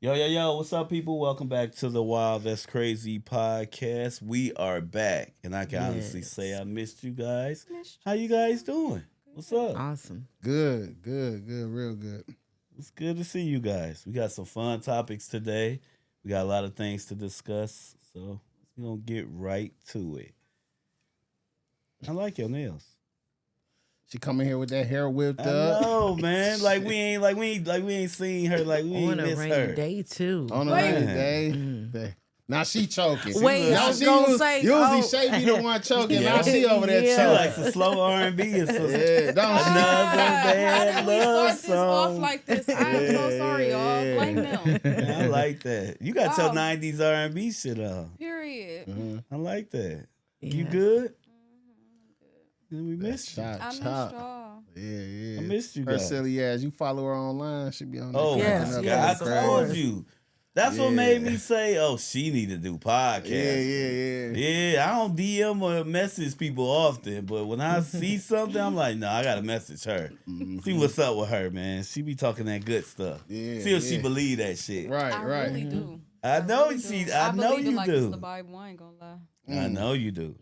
Yo, yo, yo, what's up, people? Welcome back to the Wild That's Crazy podcast. We are back, and I can honestly say Yes. I missed you guys. Missed How you you guys too. doing? What's Good. up? Awesome. Good, real good. It's good to see you guys. We got some fun topics today. We got a lot of things to discuss, so we're gonna get right to it. I like your nails. She coming here with that hair whipped I up. know, man. We ain't seen her. Like we ain't On a miss rainy her. day too. On a Wait. rainy day. Mm. Now she choking. Wait, now I was gonna say, usually oh. Shay be the one choking. Yeah. Now she over there Yeah. She choking. likes a slow R&B and some Yeah, don't she? another How bad did we love start this off song. like this? I am so sorry, y'all. Blame them. Yeah, I like that. You got your Wow. '90s R&B shit on. Period. Mhm. I like that. You Yes. good? Mhm, And we missed you. Chop, I missed chop. y'all. Yeah. I missed you Her guys. silly ass. You follow her online. She be on there. Oh Yes, my cooking God! up yes, I that told crap. you. That's what Yeah. made me say, "Oh, she need to do podcast." Yeah. Yeah, I don't DM or message people often, but when I see something, I'm like, no, I gotta message her. Mhm. See what's up with her, man. She be talking that good stuff. Yeah, See if she yeah. believe that shit. Right, I right. really do. I know really she. do. I know believe it you like it's the do. Bible. I ain't gonna lie. I Mm. know you do.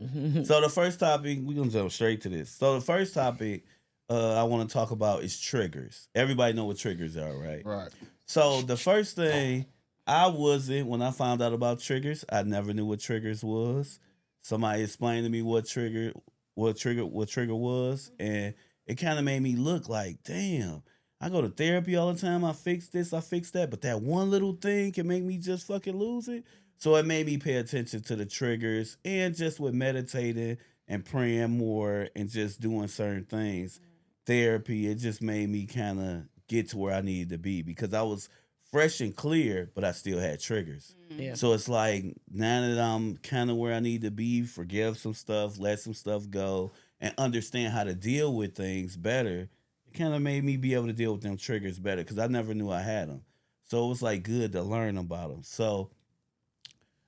So the first topic, we're gonna jump straight to this. So the first topic I want to talk about is triggers. Everybody know what triggers are, right? Right. So the first thing I wasn't when I found out about triggers, I never knew what triggers was. Somebody explained to me what trigger was, and it kind of made me look like, damn. I go to therapy all the time. I fix this, I fix that, but that one little thing can make me just fucking lose it. So it made me pay attention to the triggers and just with meditating and praying more and just doing certain things. Therapy, it just made me kind of get to where I needed to be because I was fresh and clear, but I still had triggers. Yeah. So it's like now that I'm kind of where I need to be, forgive some stuff, let some stuff go, and understand how to deal with things better. It kind of made me be able to deal with them triggers better because I never knew I had them. So it was like good to learn about them. So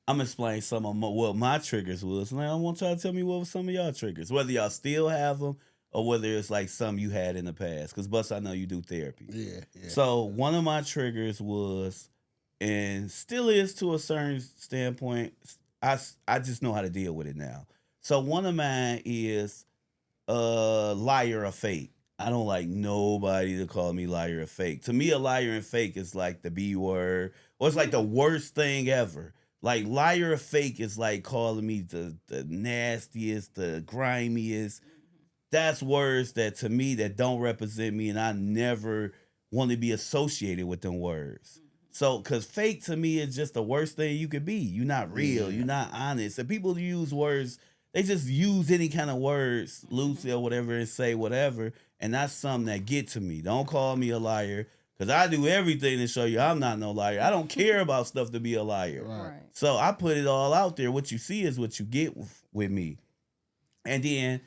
I'm gonna explain some of what my triggers was, and I want y'all to tell me what was some of y'all triggers, whether y'all still have them or whether it's like some you had in the past. Because Bus, I know you do therapy. Yeah. So one of my triggers was, and still is to a certain standpoint, I just know how to deal with it now. So one of mine is liar or fake. I don't like nobody to call me liar or fake. To me, a liar and fake is like the B word, or it's like the worst thing ever. Like liar or fake is like calling me the nastiest, the grimiest. That's words that to me that don't represent me, and I never want to be associated with them words. So, because fake to me is just the worst thing you could be. You're not real. Yeah. You're not honest. And people use words, they just use any kind of words, loosely or whatever, and say whatever. And that's something that get to me. Don't call me a liar, because I do everything to show you I'm not no liar. I don't care about stuff to be a liar. Right. Right. So I put it all out there. What you see is what you get with me. And then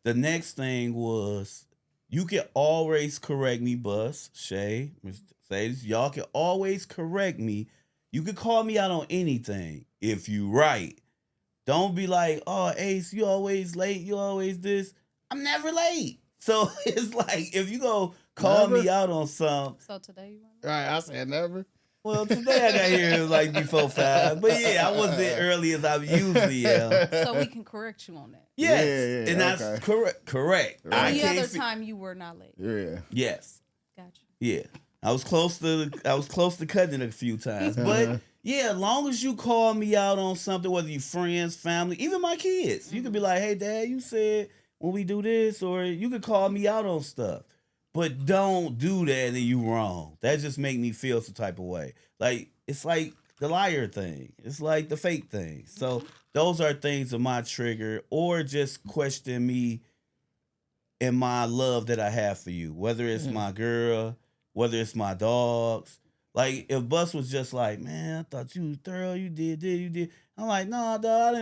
the next thing was you can always correct me, Bus, Shay, Mr. Sadie. Y'all can always correct me. You can call me out on anything if you right. Don't be like, oh, Ace, you always late. You always this. I'm never late. So it's like if you go call me Never? out on some, So today you want Right. I said never. well, today I got here like before 5. But yeah, I wasn't early as I usually am. so we can correct you on that. Yes, Yeah, and that's okay. correct. Correct. Right. I Any can't other fi- time you were not late. Yeah. Yes. Gotcha. Yeah. I was close to cutting it a few times. But yeah, as long as you call me out on something, whether you friends, family, even my kids, you could be like, hey dad, you said when we do this, or you could call me out on stuff. But don't do that and you wrong. That just make me feel some type of way. Like it's like the liar thing. It's like the fake thing. So those are things of my trigger, or just question me and my love that I have for you, whether it's my girl, whether it's my dogs. Like if Bus was just like, man, I thought you was thorough, you did, you did. I'm like, nah, dog,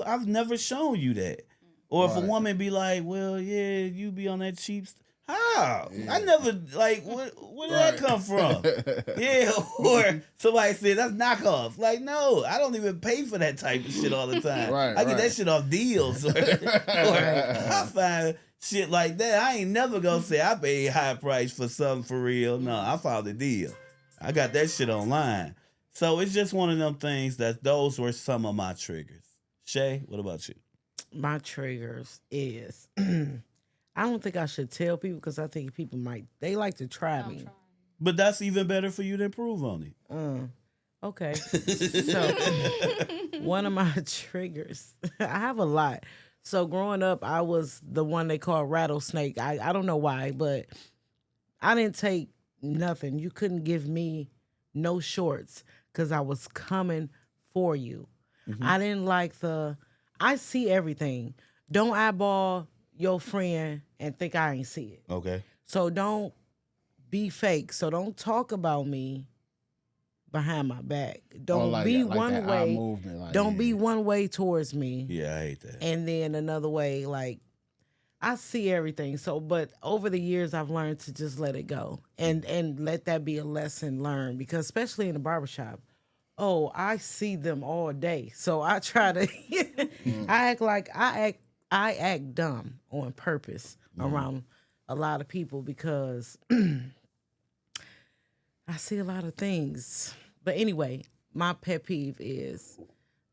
I've never shown you that. Or if a Right. woman be like, well, yeah, you be on that cheap how? Yeah. I never like where did that Right. come from? Yeah, or somebody said that's knockoff. Like, no, I don't even pay for that type of shit all the time. Right, I get that right. shit off deals. Or I find shit like that. I ain't never gonna say I paid high price for something for real. No, I found a deal. I got that shit online. So it's just one of them things that those were some of my triggers. Shay, what about you? My triggers is I don't think I should tell people because I think people they like to try I'm me. trying. But that's even better for you to improve on it. Okay. So one of my triggers, I have a lot. So growing up, I was the one they call rattlesnake. I don't know why, but I didn't take nothing. You couldn't give me no shorts because I was coming for you. I didn't like I see everything. Don't eyeball your friend and think I ain't see it. Okay. So don't be fake. So don't talk about me behind my back. Don't like be that, like one that eye way. movement, like, Don't be one way towards me. Yeah, I hate that. And then another way, like I see everything. So, but over the years, I've learned to just let it go and let that be a lesson learned. Because especially in the barbershop, I see them all day. So I try to, I act dumb on purpose around a lot of people because I see a lot of things. But anyway, my pet peeve is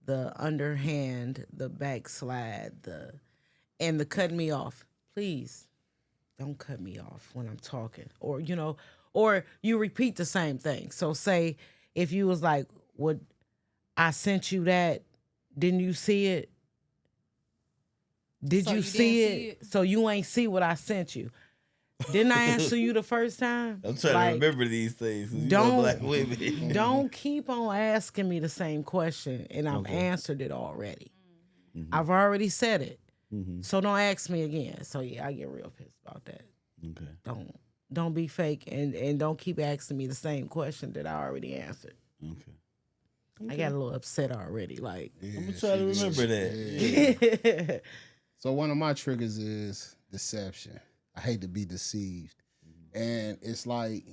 the underhand, the backslide, and the cutting me off. Please don't cut me off when I'm talking. Or, or you repeat the same thing. So say if you was like, "What I sent you that, didn't you see it? Did So you you see didn't it? see it? So you ain't see what I sent you. Didn't I answer you the first time?" I'm trying Like, to remember these things. 'Cause you don't- know black women. Don't keep on asking me the same question, and I've answered it already. I've already said it. So don't ask me again. So yeah, I get real pissed about that. Okay. Don't be fake and don't keep asking me the same question that I already answered. Okay. I got a little upset already. Like, Yeah, I'm gonna try to she remember did. that. yeah. So one of my triggers is deception. I hate to be deceived, and it's like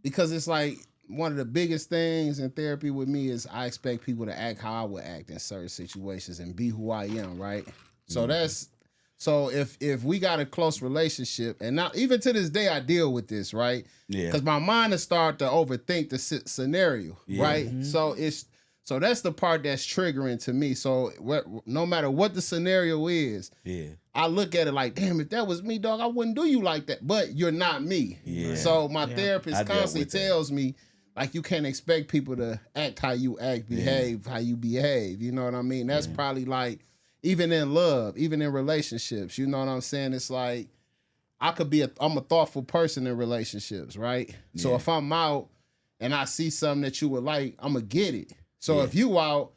because it's like one of the biggest things in therapy with me is I expect people to act how I would act in certain situations and be who I am, right? So if we got a close relationship, and now even to this day I deal with this, right? Yeah. Because my mind has started to overthink the scenario, right? So that's the part that's triggering to me. So no matter what the scenario is, I look at it like, damn, if that was me, dog, I wouldn't do you like that. But you're not me. Yeah. So my I therapist dealt constantly with that. tells me, like, you can't expect people to act how you act, behave how you behave. You know what I mean? That's probably like, even in love, even in relationships, you know what I'm saying? It's like, I'm a thoughtful person in relationships, right? So if I'm out and I see something that you would like, I'm going to get it. So if you out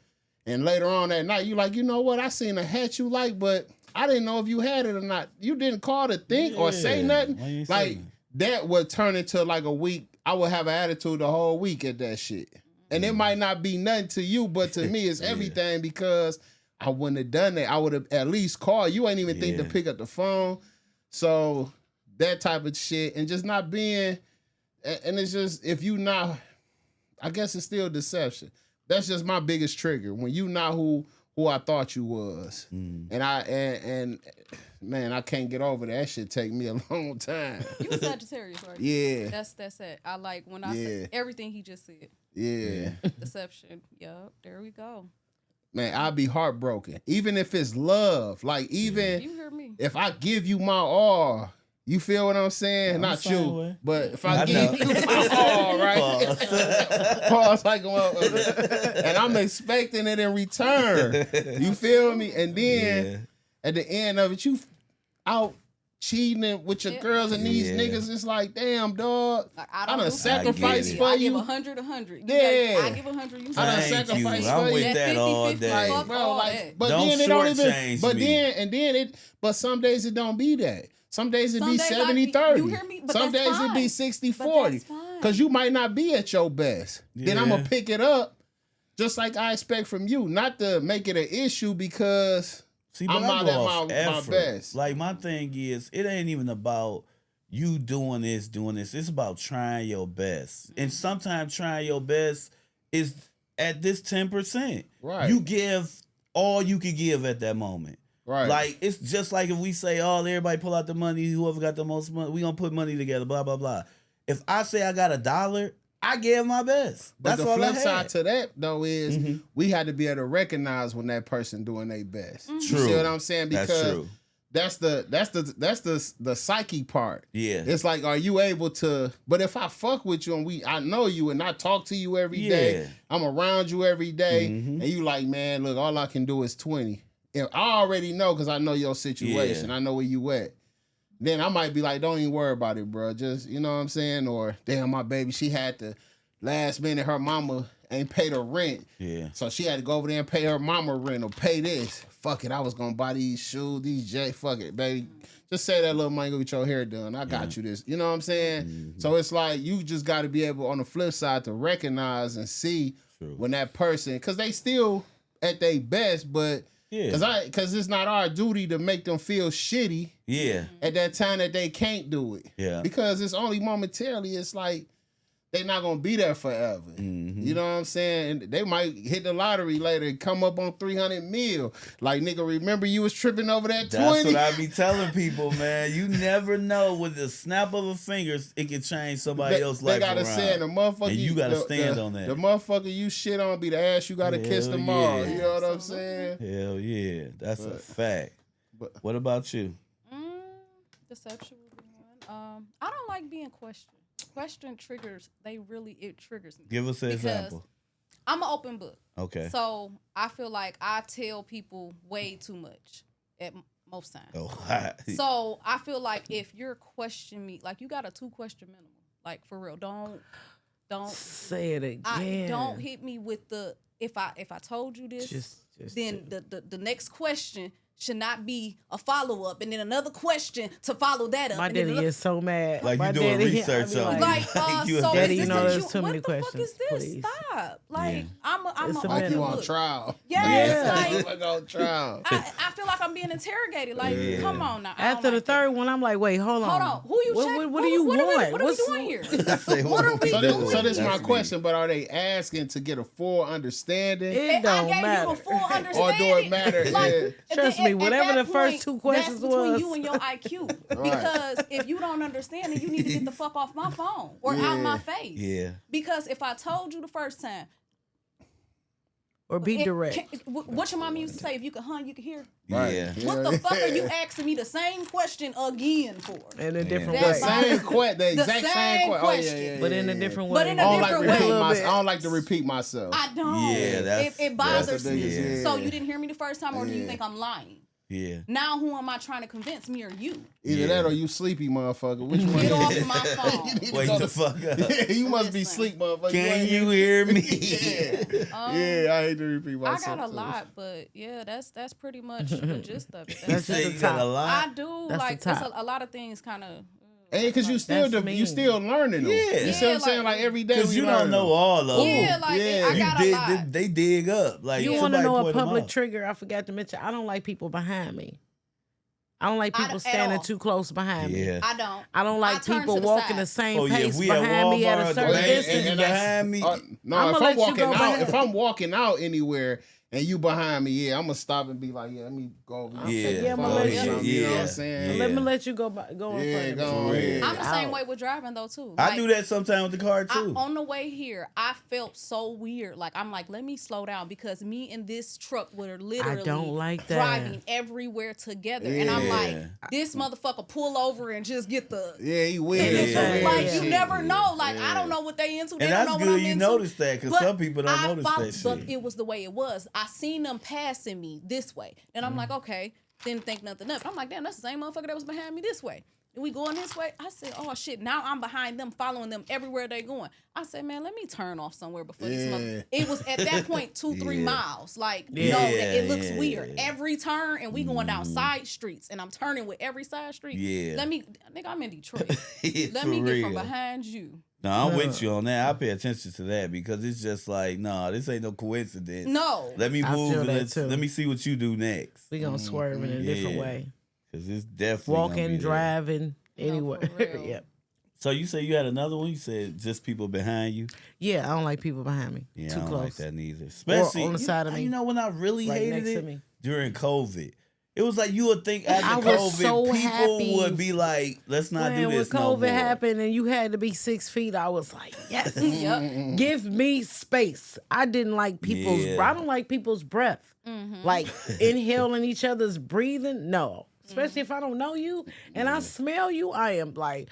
and later on that night, you like, you know what, I seen a hat you like, but I didn't know if you had it or not. You didn't call to think or say nothing. Why you ain't Like, say nothing? that would turn into like a week. I would have an attitude the whole week at that shit. And it might not be nothing to you, but to me it's everything because I wouldn't have done that. I would have at least called. You ain't even think to pick up the phone. So that type of shit and just not being, and it's just, if you not, I guess it's still deception. That's just my biggest trigger. When you not who I thought you was. And man, I can't get over that. That shit take me a long time. You a Sagittarius, right? Yeah. That's it. I like when I say everything he just said. Yeah. Deception. Yup. There we go. Man, I'll be heartbroken. Even if it's love. Like, even You hear me? if I give you my all, you feel what I'm saying? I'm Not the same you. way. But if I I give know. you my all, right? Pause like, and I'm expecting it in return. You feel me? And then at the end of it, you out cheating with your girls and these niggas. It's like, damn, dog. I done do sacrificed 50-50. for I you. give 100, 100. Yeah. I give 100. You I done Thank you. sacrificed I'm for with you. that all 50-50, day. fuck Bro, all like, that. but Don't then it don't even. shortchange But me. but some days it don't be that. Some days it Some be days 70-30. you hear me? But Some that's days it be fine. 60-40. But that's fine. Because you might not be at your best. Then I'm gonna Yeah. pick it up, just like I expect from you, not to make it an issue because See, I'm but I not go at off my effort. best. Like, my thing is, it ain't even about you doing this. It's about trying your best. And sometimes trying your best is at this 10%. Right. You give all you can give at that moment. Right. Like, it's just like if we say, oh, everybody pull out the money, whoever got the most money, we gonna put money together, blah, blah, blah. If I say I got $1, I gave my best. But That's the all flip I had. side to that though is we had to be able to recognize when that person doing their best. You True. see what I'm saying? Because That's true. that's the psyche part. Yeah. It's like, are you able to? But if I fuck with you and I know you and I talk to you every day, I'm around you every day, and you like, man, look, all I can do is 20. If I already know because I know your situation, I know where you at. Then I might be like, don't even worry about it, bro. Just, you know what I'm saying? Or, damn, my baby, she had to, last minute, her mama ain't paid her rent. Yeah. So she had to go over there and pay her mama rent or pay this. Fuck it, I was going to buy these shoes, fuck it, baby. Just say that little money, go get your hair done. I got you this. You know what I'm saying? So it's like, you just got to be able, on the flip side, to recognize and see when that person, because they still at their best, but because it's not our duty to make them feel shitty at that time that they can't do it. Yeah. Because it's only momentarily. It's like they're not going to be there forever. You know what I'm saying? And they might hit the lottery later and come up on 300 mil. Like, nigga, remember you was tripping over that 20? That's what I be telling people, man. You never know. With the snap of a finger, it can change somebody else's life around. They got to say, the motherfucker, and you got to stand on that. The motherfucker you shit on be the ass you got to kiss tomorrow. Yeah. You know what I'm saying? Hell yeah. That's a fact. What about you? Deception would be one. I don't like being questioned. Question triggers, it triggers me. Give us an example. I'm an open book. Okay. So I feel like I tell people way too much at most times. Oh, so I feel like if you're questioning me, like you got a 2-question minimum. Like for real. Don't say it again. Don't hit me with the if I told you this, then the next question should not be a follow-up and then another question to follow that up. My daddy is so mad. Like my you doing daddy, research on like, so daddy, is you know, this there's too many questions. What the fuck is this? Please. Stop. Like, I'm a It's a open minimum. You on book. trial. Yes, like on trial. I feel like I'm being interrogated. Like, come on now. After the third one, I'm like, wait, hold on. Hold on. Who you checking? What do you want? What are we doing here? What are we doing? So this is my question, but are they asking to get a full understanding? It don't I gave matter. you a full understanding. Or do it matter? Like, Trust me, whatever the first 2 questions that's between was. you and your IQ. Because if you don't understand it, you need to get the fuck off my phone or out my face. Yeah. Because if I told you the first time, Or be direct. What your mama used to say, if you could hunt, you could hear. Yeah. What the fuck are you asking me the same question again for? In a different That's way. fine. The exact same question. question. But in a different way. But in a I don't different like repeat way. myself. I don't like to repeat myself. I don't. Yeah, it bothers that's the me. biggest, yeah. So you didn't hear me the first time, or do you think I'm lying? Yeah. Now who am I trying to convince, me or you? Either that or you sleepy motherfucker. Which one? Get is off it? my phone. Wake the fuck up. You must be Listen. sleep, motherfucker. Can you hear me? Yeah, I hate to repeat I myself. got a too. lot, but yeah, that's pretty much the gist of it. That's Say just you the got a top. lot. I do That's like the it's top. a lot of things kind of. And because you still That's you mean. still learning them. Yeah. You see what I'm Yeah, saying? like- Like every day Because we you learning don't know them. all of them. Yeah, like yeah. I You got a lot. they dig up. Like You want to somebody know a point 'em public out. trigger? I forgot to mention. I don't like people behind me. I don't like I people don't- at standing all. too close behind me. Yeah. I don't. I don't like turn people to the walking side. the same Oh yeah, pace if we at behind me at a Walmart, certain the man distance. is behind me. No, I'ma if let I'm you walking go out, behind. if I'm walking out anywhere and you behind me, yeah, I'm gonna stop and be like, yeah, let me go over here. Yeah, Yeah, I'ma go let ahead. you- You know what Yeah. I'm saying? Yeah. Let me let you go in Yeah, front go of me. ahead. I'm the same Out. way with driving though too. I Like, do that sometimes with the car too. on the way here, I felt so weird. Like I'm like, let me slow down because me and this truck were literally don't like that. driving everywhere together, and I'm Yeah. like, this motherfucker pull over and just get the. Yeah, he weird. And it's Yeah. just like you Shit. never know. Like I don't know what they into. They And don't that's know what good I'm you into. notice that because But some people don't notice that shit. But it was the way it was. I seen them passing me this way, and I'm like, okay, didn't think nothing of it. I'm like, damn, that's the same motherfucker that was behind me this way. And we going this way. I said, oh shit, now I'm behind them, following them everywhere they going. I said, man, let me turn off somewhere before this mother. It was at that point 2-3 Yeah. miles. Like, Yeah, no, it looks yeah, weird. yeah. Every turn, and we going down side streets, and I'm turning with every side street. Yeah. Nigga, I'm in Detroit. Let For me get from real. behind you. No, I'm with you on that. I pay attention to that because it's just like, nah, this ain't no coincidence. No. Let me I move feel and that too. let me see what you do next. We gonna swerve in a different Yeah. way. Because it's definitely gonna Walking, be there. driving, anywhere. for real. Yep. So you say you had another one? You said just people behind you? Yeah, I don't like people behind me. Yeah, Too I don't close. like that neither. Especially on the side of me. You know when I really Right hated next to it? me. During COVID. It was like you would think after I COVID, was so people happy would be like, let's not do when this no COVID more. happened and you had to be 6 feet, I was like, yes, Yep. give me space. I didn't like people's. Yeah. I don't like people's breath. Like inhaling each other's breathing. No, especially if I don't know you and I smell you. I am like.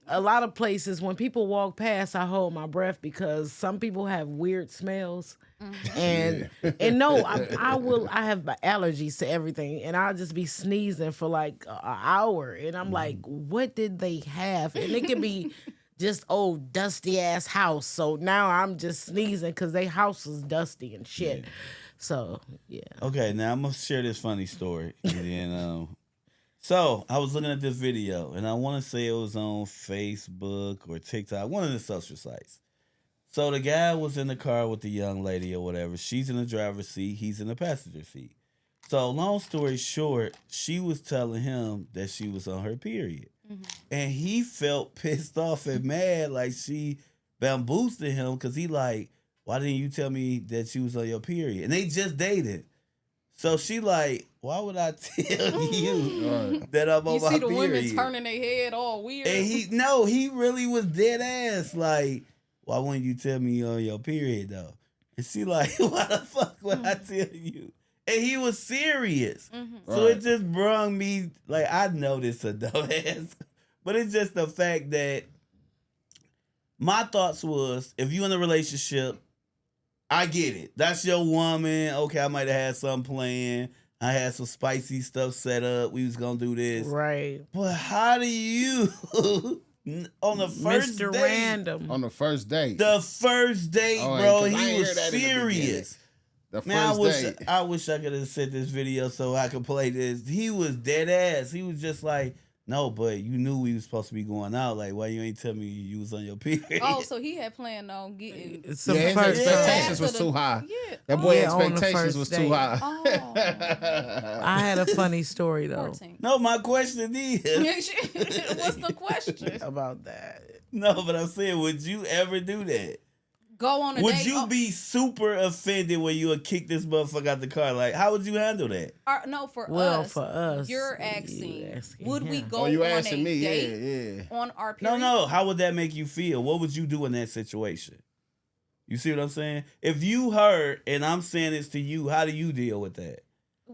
A lot of places when people walk past, I hold my breath because some people have weird smells. And no, I have allergies to everything, and I'll just be sneezing for like an hour, and I'm like, what did they have? And it can be just old dusty ass house. So now I'm just sneezing because their house is dusty and shit. So yeah. Okay, now I'm gonna share this funny story. And then, so I was looking at this video, and I want to say it was on Facebook or TikTok, one of the social sites. So the guy was in the car with the young lady or whatever. She's in the driver's seat. He's in the passenger seat. So long story short, she was telling him that she was on her period. And he felt pissed off and mad, like she bamboozled him because he like, why didn't you tell me that you was on your period? And they just dated. So she like, why would I tell you that I'm on You my see the period? women turning their head all weird. And he really was dead ass. Like, why wouldn't you tell me you're on your period though? And she like, why the fuck would I tell you? And he was serious. So it just brung me, like, I know this a dumbass, but it's just the fact that my thoughts was, if you in a relationship, I get it. That's your woman. Okay, I might have had something planned. I had some spicy stuff set up. We was gonna do this. Right. But how do you on the first Mr. date? Random. On the first date. The first date, Oh, bro, 'cause I he ain't was hear that in the serious. The first Man, date. I wish I could have sent this video so I could play this. He was dead ass. He was just like, no, but you knew we was supposed to be going out. Like, why you ain't tell me you was on your period? Oh, so he had planned on getting. It's Yeah, the his first expectations time. was too high. Yeah. That boy Yeah, on the expectations first was date. too high. Oh, I had a funny story though 14. No, my question is, What's the question? about that. no, but I'm saying, would you ever do that? Go on a Would date. you be super offended when you would kick this motherfucker out the car? Like, how would you handle that? No, for Well, us. for us, You're you asking. asking Would we him. go Oh, you on asking a me? date Yeah. on our period? No. How would that make you feel? What would you do in that situation? You see what I'm saying? If you heard, and I'm saying this to you, how do you deal with that?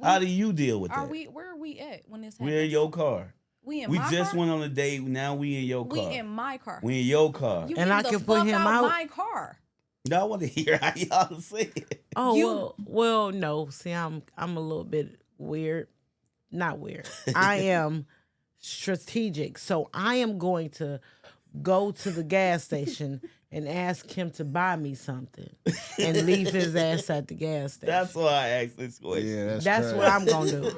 How do you deal with that? Where are we at when this happens? We're in your car. We in We my just car? went on a date. Now we in your car. We in my car. We in your car. You And get I the can put fuck him out out? my car. Now I want to hear how y'all say it. Oh You- well, no. See, I'm a little bit weird. Not weird. I am strategic. So I am going to go to the gas station and ask him to buy me something and leave his ass at the gas station. That's why I asked this question. Yeah, That's what I'm gonna do.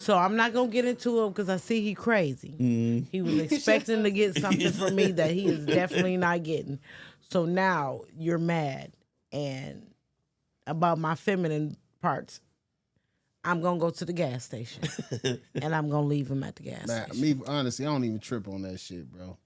So I'm not gonna get into it because I see he crazy. He was expecting to get something from me that he is definitely not getting. So now you're mad and about my feminine parts. I'm gonna go to the gas station and I'm gonna leave him at the gas Man, station. me honestly, I don't even trip on that shit, bro.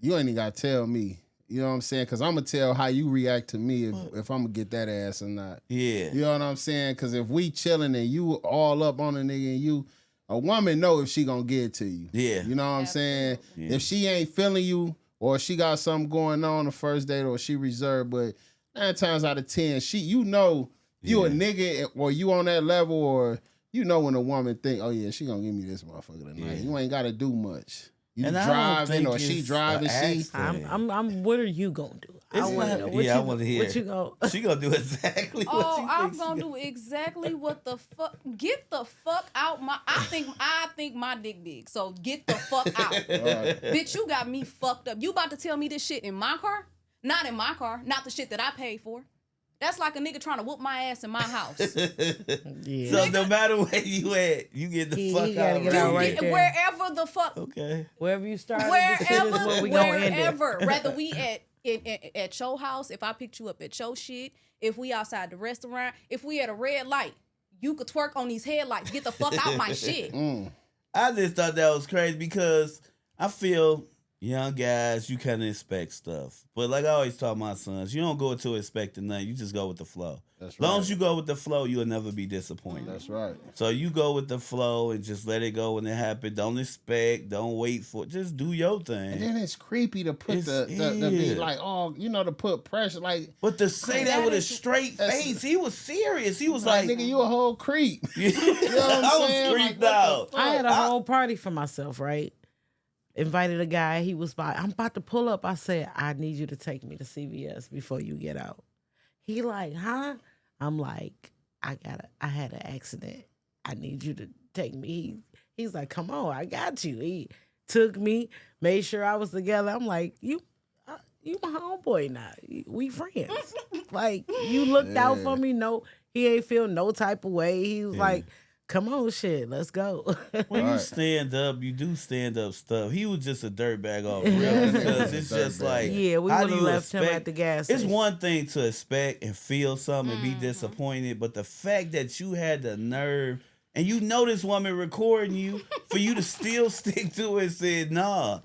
You ain't even gotta tell me. You know what I'm saying? Because I'm gonna tell how you react to me if I'm gonna get that ass or not. Yeah. You know what I'm saying? Because if we chilling and you all up on a nigga and a woman know if she gonna get it to you. Yeah. You know what I'm saying? Yeah. If she ain't feeling you or she got something going on the first date or she reserved, but 9 times out of 10, you a nigga or you on that level or you know when a woman think, oh yeah, she gonna give me this motherfucker tonight. You ain't gotta do much. You And I don't driving think or she it's driving, an she. I'm what are you gonna do? It's wanna not- know. What yeah, I you- want to hear. What you go? She gonna do exactly what Oh, she I'm thinks gonna she do exactly what the fuck. Get the fuck out my. I think my dick big. So get the fuck out, bitch. You got me fucked up. You about to tell me this shit in my car? Not in my car. Not the shit that I paid for. That's like a nigga trying to whoop my ass in my house. Yeah. So no matter where you at, you get the fuck he gotta out. get out right there. Wherever the fuck. Okay. Wherever you start, this shit is Wherever, where we gonna end it. wherever. Rather we at your house, if I picked you up at your shit, if we outside the restaurant, if we at a red light, you could twerk on these headlights. Get the fuck out my shit. I just thought that was crazy because I feel young guys, you kind of expect stuff. But like I always tell my sons, you don't go into expecting nothing. You just go with the flow. That's As long right. as you go with the flow, you'll never be disappointed. That's right. So you go with the flow and just let it go when it happens. Don't expect. Don't wait for it. Just do your And thing. then it's creepy to put to be like, oh, to put pressure. Like, But to say that with a straight face, he was serious. He was like, nigga, you a whole creep. you know what I'm saying? I was creeped out. I had a whole party for myself, right? Invited a guy. He was I'm about to pull up. I said, I need you to take me to CVS before you get out. He like, huh? I'm like, I had an accident. I need you to take me. He's like, come on, I got you. He took me, made sure I was together. I'm like, you my homeboy now. We friends. Like, you looked out for me. No, he ain't feel no type of way. He was like, come on, shit, let's go. When you stand up, you do stand up stuff. He was just a dirtbag off real because it's just like, yeah, we would have left him at the gas station. It's one thing to expect and feel something and be disappointed, but the fact that you had the nerve and you know this woman recording you for you to still stick to it and said, nah,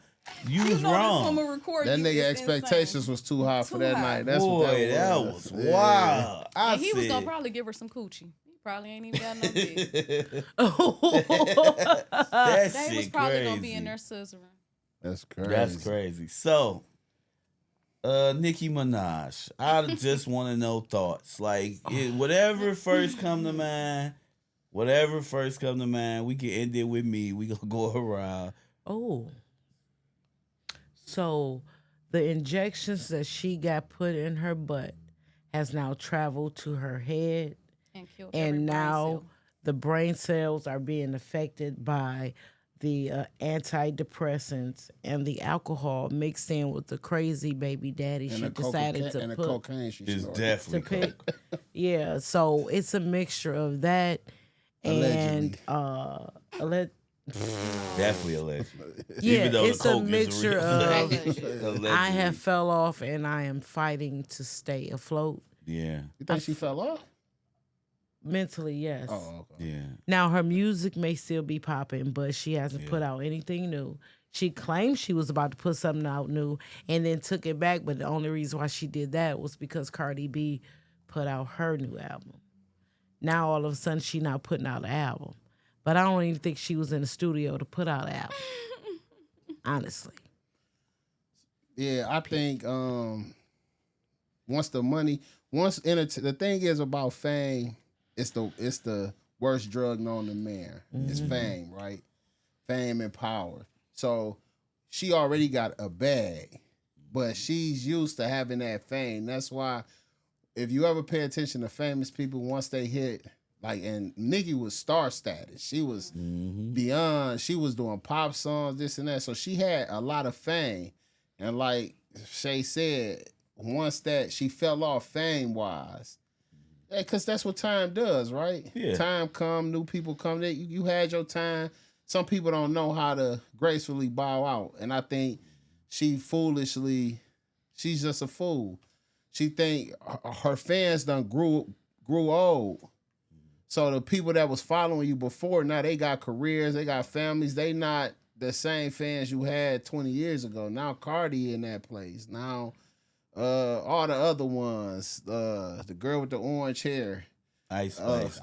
you was wrong. That nigga expectations was too high for that night. That's Boy, what that was wild. And he was gonna probably give her some coochie. Probably ain't even got no dick. That They shit was probably crazy. gonna be in there scissoring. That's crazy. That's crazy. So, Nicki Minaj, I just want to know thoughts. Like, whatever first come to mind, we can end it with me. We gonna go around. Oh. So, the injections that she got put in her butt has now traveled to her head. And now the brain cells are being affected by the antidepressants and the alcohol mixed in with the crazy baby daddy she decided to put. Cocaine she It's snorted. definitely coke. Yeah, so it's a mixture of that and Definitely allegedly. yeah, Even though it's the a coke is mixture real. of Allegedly. I have fell off and I am fighting to stay afloat. Yeah. You think she fell off? Mentally, yes. Oh, okay. Yeah. Now, her music may still be popping, but she hasn't put out anything new. She claimed she was about to put something out new and then took it back, but the only reason why she did that was because Cardi B put out her new album. Now, all of a sudden, she not putting out an album. But I don't even think she was in the studio to put out an album. Honestly. Yeah, I think the thing is about fame, it's the worst drug known to man. It's fame, right? Fame and power. So she already got a bag, but she's used to having that fame. That's why if you ever pay attention to famous people, once they hit, like, and Nicki was star status. She was beyond, she was doing pop songs, this and that. So she had a lot of fame. And like Shay said, once that she fell off fame-wise, because that's what time does, right? Yeah. Time come, new people come. You had your time. Some people don't know how to gracefully bow out. And I think she's just a fool. She think her fans done grew old. So the people that was following you before, now they got careers, they got families. They not the same fans you had 20 years ago. Now Cardi in that place. Now all the other ones, the girl with the orange hair, Ice Spice,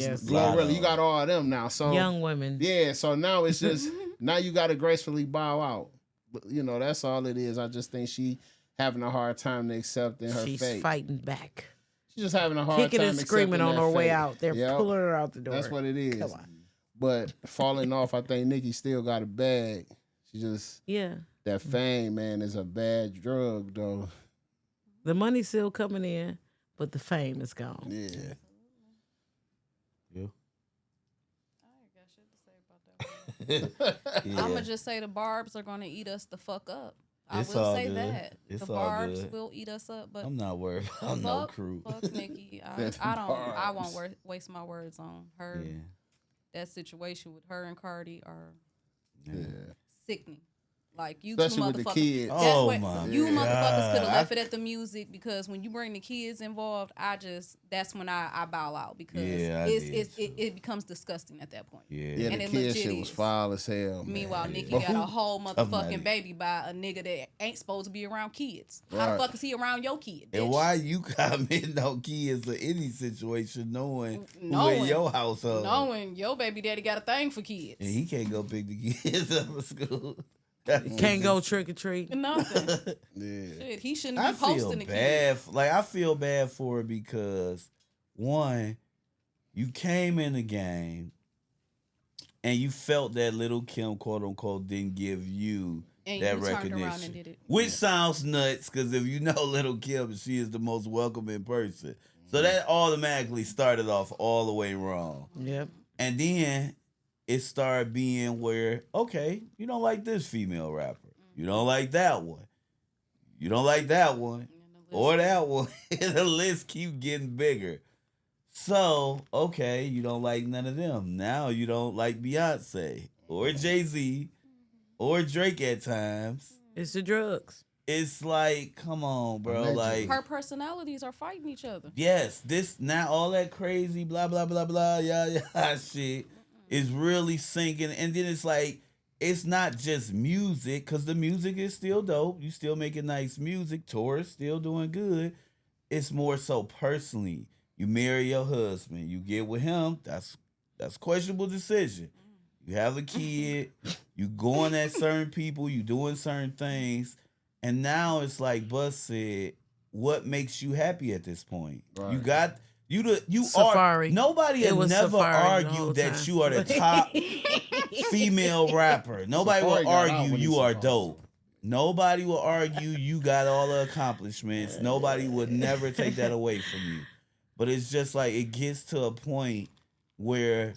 Yes. Glorilla, you got all of them now. So Young women. yeah. So now it's just now you got to gracefully bow out. But, that's all it is. I just think she having a hard time to accept in her She's fate. fighting back. She's just having a hard Kicking time and screaming on her way out. They're pulling her out the door. That's what it is. Come on. But falling off, I think Nicki still got a bag. She just that fame, man, is a bad drug though. The money's still coming in, but the fame is gone. Yeah. Yeah. I ain't got shit to say about that. Yeah. I'm gonna just say the barbs are gonna eat us the fuck up. It's I will all say good. that It's the all barbs good. will eat us up. But I'm not worried about no crew. Fuck Nicki. That's I barbs. won't waste my words on her. Yeah. That situation with her and Cardi are Yeah. sickening. Like you Especially two with the motherfuckers. kids. That's Oh what my you God. motherfuckers could have left it at the music, because when you bring the kids involved, that's when I bow out, because Yeah, it becomes disgusting at that point. Yeah, And the it kid legit shit was is. foul as hell. Meanwhile, man. Nikki But got a who- whole not motherfucking it. baby by a nigga that ain't supposed to be around kids. How the Right. fuck is he around your kid? And bitch? why you commenting on kids or any situation knowing who in your household? Knowing your baby daddy got a thing for kids. And he can't go pick the kids up from school. Can't go trick or treat. Nothing. Yeah. Shit, he shouldn't I be feel posting the bad. kids. I feel bad for it because, one, you came in the game and you felt that Little Kim, quote unquote, didn't give you And that you turned recognition. around and did it. Which sounds nuts, because if you know Little Kim, she is the most welcoming person. So that automatically started off all the way wrong. Yep. And then it started being where, okay, you don't like this female rapper. You don't like that one. You don't like that one. Or that one. And the list keep getting bigger. So, okay, you don't like none of them. Now you don't like Beyonce or Jay-Z or Drake at times. It's the drugs. It's like, come on, bro. Allegedly. Like, Her personalities are fighting each other. yes, this now all that crazy blah blah blah blah yeah shit is really sinking, and then it's like it's not just music, because the music is still dope. You still making nice music. Taurus still doing good. It's more so personally. You marry your husband, you get with him. That's questionable decision. You have a kid. You going at certain people. You doing certain things, and now it's like Buzz said. What makes you happy at this point? Right. You got you Safari. are nobody It has was never Safari the whole argued that time. you are the top female rapper. Nobody Safari will got out argue when he you are supposed dope. Nobody will argue you got all the accomplishments. Nobody would never take that away from you. But it's just like it gets to a point where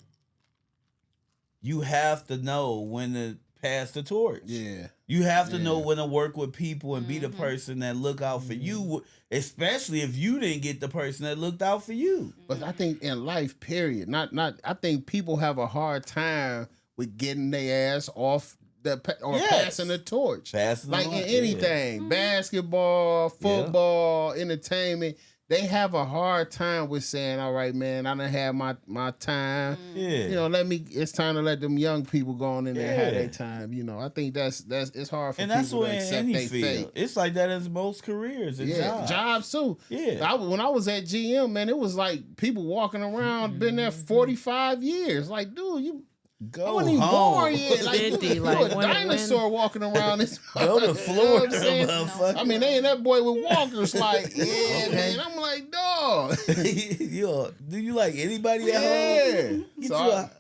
you have to know when to pass the torch. Yeah. You have to know Yeah. when to work with people and be the person that look out for you, especially if you didn't get the person that looked out for you. But I think in life, period, not I think people have a hard time with getting their ass off Yes. passing the torch. Passing Like on, in yeah. anything, basketball, football, entertainment, they have a hard time with saying, "All right, man, I done had my time. Yeah. You know, it's time to let them young people go on in there and have Yeah. their time." You know, I think that's it's hard for And people that's what to in accept any they field. fate. It's like that in most careers and Yeah, jobs too. Yeah. When I was at GM, man, it was like people walking around, been there 45 years. Like, dude, I Go wasn't even home. born yet. Like, 50, you like, a when- dinosaur walking around this. Go to You know Florida, what I'm saying? motherfucker. I mean, they and that boy with walkers, like, yeah, man. I'm like, dog. Do you like anybody at Yeah. home? Get So you I- a-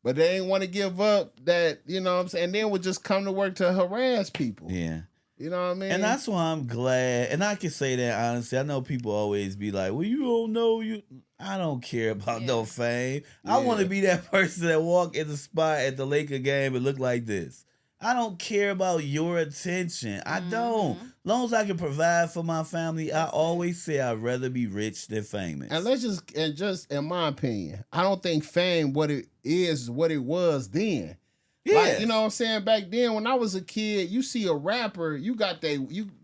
But they ain't want to give up that, you know what I'm saying? And then would just come to work to harass people. yeah. You know what I mean? And that's why I'm glad, and I can say that honestly. I know people always be like, "Well, you don't know you." I don't care about no fame. I want to be that person that walk in the spot at the Laker game and look like this. I don't care about your attention. I don't. As long as I can provide for my family, I always say I'd rather be rich than famous. And just in my opinion, I don't think fame what it is what it was then. Like, you know what I'm saying? Back then when I was a kid, you see a rapper, you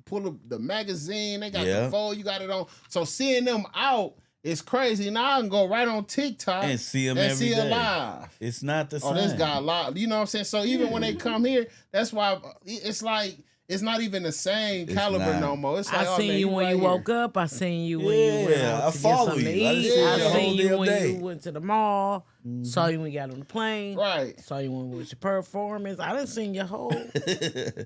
pull up the magazine, they got the phone, you got it on. So seeing them out is crazy. Now I can go right on TikTok and see them and every see day. it live. It's not the same. Oh, this guy live. You know what I'm saying? So even when they come here, that's why it's like it's not even the same caliber not. no more. It's like, I seen you when you woke up. I seen you when you went Yeah, out I to follow get something to you. I eat. see you I the whole seen you damn when day. you went to the mall. Saw you when you got on the plane. Right. Saw you when with your performance. I didn't seen your whole.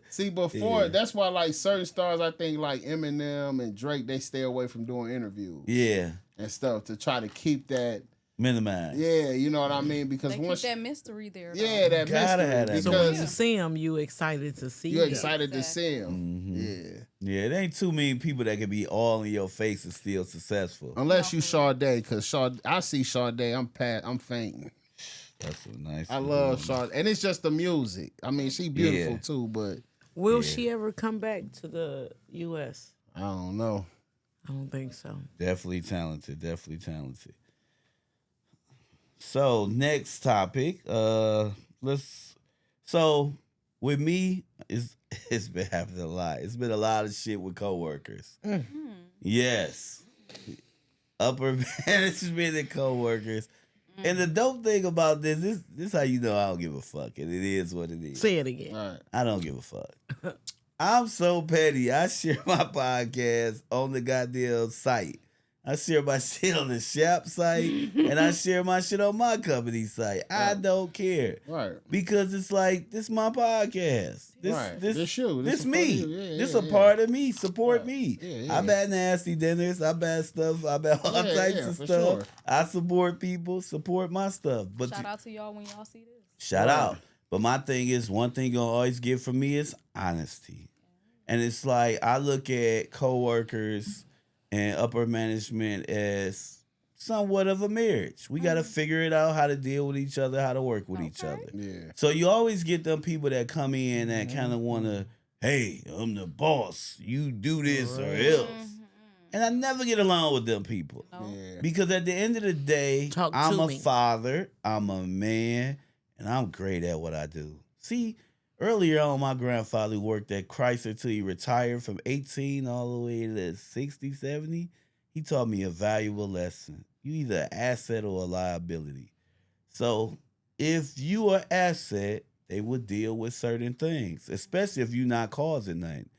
See, before that's why like certain stars, I think like Eminem and Drake, they stay away from doing interviews Yeah, and stuff to try to keep that. minimize. Yeah, you know what I mean? Because They keep once that mystery there. Though. that Gotta mystery, have that So when because you see him, you excited to see you're them. excited to see him. Mhm. Yeah. Yeah, there ain't too many people that can be all in your face and still successful. Unless you Sade, because I see Sade, I'm fainting. That's a nice. I love Sade, and it's just the music. I mean, she beautiful Yeah. too, but Will she ever come back to the U.S.? I don't know. I don't think so. Definitely talented. Definitely talented. So next topic. So with me, it's been happening a lot. It's been a lot of shit with coworkers. Yes, upper management and coworkers. And the dope thing about this how you know I don't give a fuck, and it is what it is. Say it again. All right. I don't give a fuck. I'm so petty. I share my podcast on the goddamn site. I share my shit on the Shop site, and I share my shit on my company site. I don't care. Right. Because it's like, this my podcast. Right. This you. This a me. part of you. Yeah, This yeah, a part of me. Support Right. me. Yeah. I bet nasty dinners. I bet stuff. I bet all types of for stuff. sure. I support people. Support my stuff. But Shout out to y'all when y'all see this. shout Right. out. But my thing is, one thing you'll always get from me is honesty. And it's like, I look at coworkers and upper management as somewhat of a marriage. We got to figure it out, how to deal with each other, how to work with each other. Yeah. So you always get them people that come in that kind of want to, hey, I'm the boss. You do this or else. And I never get along with them people. No. Yeah. Because at the end of the day, Talk I'm to a me. father, I'm a man, and I'm great at what I do. See, earlier on, my grandfather worked at Chrysler till he retired from 18 all the way to 60, 70. He taught me a valuable lesson. You either an asset or a liability. So if you are an asset, they will deal with certain things, especially if you're not causing nothing.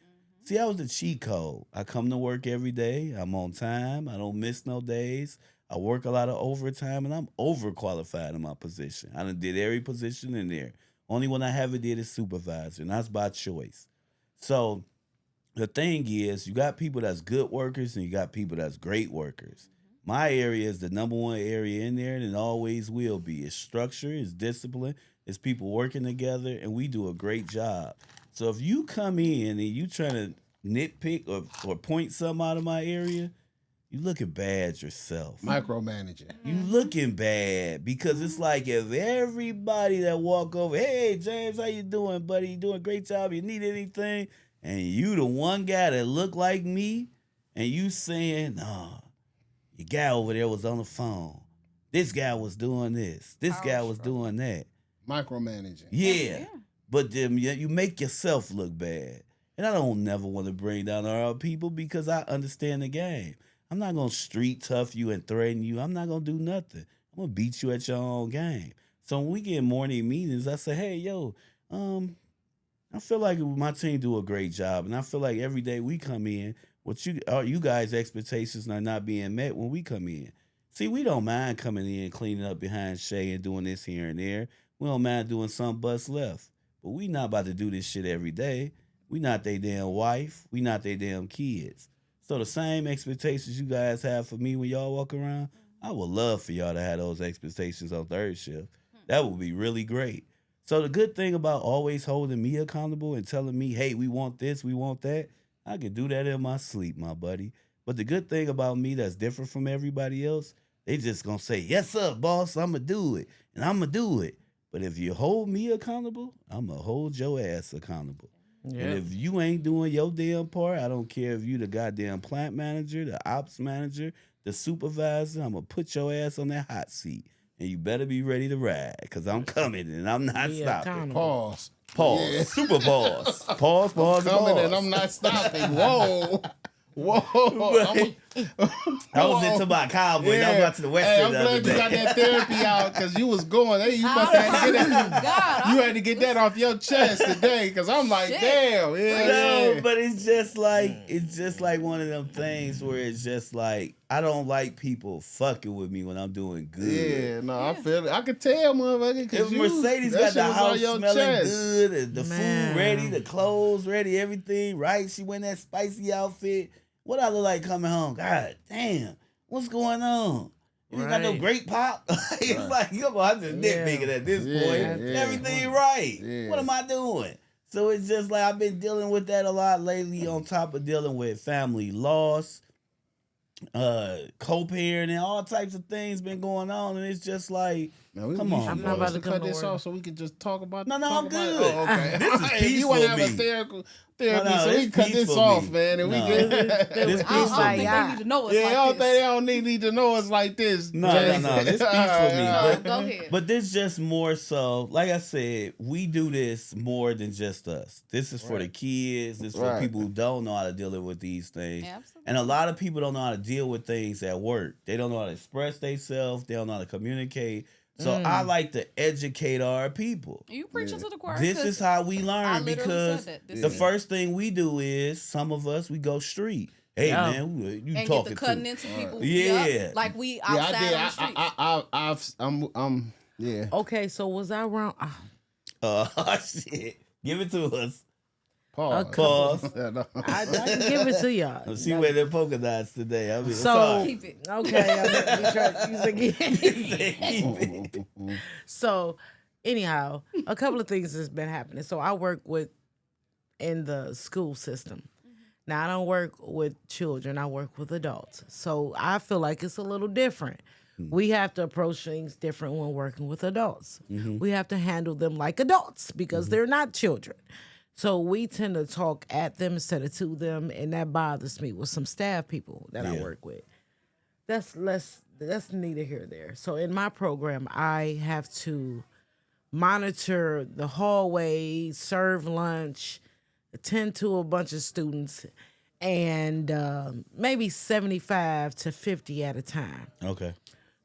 See, I was the cheat code. I come to work every day. I'm on time. I don't miss no days. I work a lot of overtime, and I'm overqualified in my position. I done did every position in there. Only one I haven't did is supervisor, and that's by choice. So the thing is, you got people that's good workers, and you got people that's great workers. My area is the number one area in there, and it always will be. It's structure, it's discipline, it's people working together, and we do a great job. So if you come in and you trying to nitpick or point something out of my area, you looking bad yourself. Micromanaging. You looking bad because it's like if everybody that walk over, hey James, how you doing, buddy? You doing a great job. You need anything? And you the one guy that look like me, and you saying, no, your guy over there was on the phone. This guy was doing this. This guy was doing that. Micromanaging. Yeah. But then you make yourself look bad. And I don't never want to bring down our people because I understand the game. I'm not going to street tough you and threaten you. I'm not going to do nothing. I'm going to beat you at your own game. So when we get morning meetings, I say, hey, yo, I feel like my team do a great job. And I feel like every day we come in, you guys' expectations are not being met when we come in. See, we don't mind coming in, cleaning up behind Shay and doing this here and there. We don't mind doing some bus left. But we not about to do this shit every day. We not they damn wife. We not they damn kids. So the same expectations you guys have for me when y'all walk around, I would love for y'all to have those expectations on third shift. That would be really great. So the good thing about always holding me accountable and telling me, hey, we want this, we want that, I can do that in my sleep, my buddy. But the good thing about me that's different from everybody else, they just gonna say, yes, sir, boss, I'm gonna do it, and I'm gonna do it. But if you hold me accountable, I'm going to hold your ass accountable. Yeah. And if you ain't doing your damn part, I don't care if you the goddamn plant manager, the ops manager, the supervisor, I'm going to put your ass on that hot seat. And you better be ready to ride because I'm coming and I'm not Be stopping. accountable. Pause. Pause. Yeah. Super pause. Pause, pause, Coming pause. and I'm not stopping. Whoa. Whoa. I was into my cowboy. I was out to the west Hey, end I'm the other glad you got day. that therapy out because you was going. Hey, you must have to get that. God, You had to get that off your chest today because I'm like, Shit. damn. Yeah. No, but it's just like one of them things where it's just like I don't like people fucking with me when I'm doing good. Yeah, no, I feel it. I could tell, motherfucker. If Because Mercedes got the house smelling good, and the food ready, the clothes ready, everything right. She wearing that spicy outfit. What I look like coming home? God damn, what's going on? You ain't got no Right. great pop. It's like, come on, I'm just nitpicking at this Yeah, point. yeah. Everything right. Yeah. What am I doing? So it's just like I've been dealing with that a lot lately. On top of dealing with family loss, co-parenting, all types of things been going on, and it's just like Man, Come on, I'm bro. not about to to come cut to this work. off so we can just talk about. No, talk I'm about it? good. Oh, okay. This is If you want to have a peaceful therapy, No, so we it's can cut this peaceful off, me. man, and we No. can. This I peaceful don't me. think they need to know us Yeah, I like don't this. think they don't need to know us like this. No, this peaceful me. No, go ahead. But this just more so, like I said, we do this more than just us. This is for the kids. This is for Right. people who don't know how to deal with these things. Absolutely. And a lot of people don't know how to deal with things at work. They don't know how to express themselves. They don't know how to communicate. So I like to educate our people. You preaching to the choir. This 'cause is how we I learn literally because said that. the first thing we do is some of us we go street. Hey Yeah. man, who you and talking get the cutting to? into people. Yeah. Yup, like we outside on the streets. I'm yeah. Okay, so was I wrong? Shit. Give it to us. Pause. Pause. No. I can give it to y'all. Let's see where the polka dots today. I mean, So sorry. Keep it. okay, I'm gonna try to use again. Keep it. So, anyhow, a couple of things has been happening. So I work in the school system. Now I don't work with children. I work with adults. So I feel like it's a little different. We have to approach things different when working with adults. We have to handle them like adults because they're not children. So we tend to talk at them instead of to them, and that bothers me with some staff people that I work with. That's neither here nor there. So in my program, I have to monitor the hallway, serve lunch, attend to a bunch of students, and maybe 75 to 50 at a time. Okay.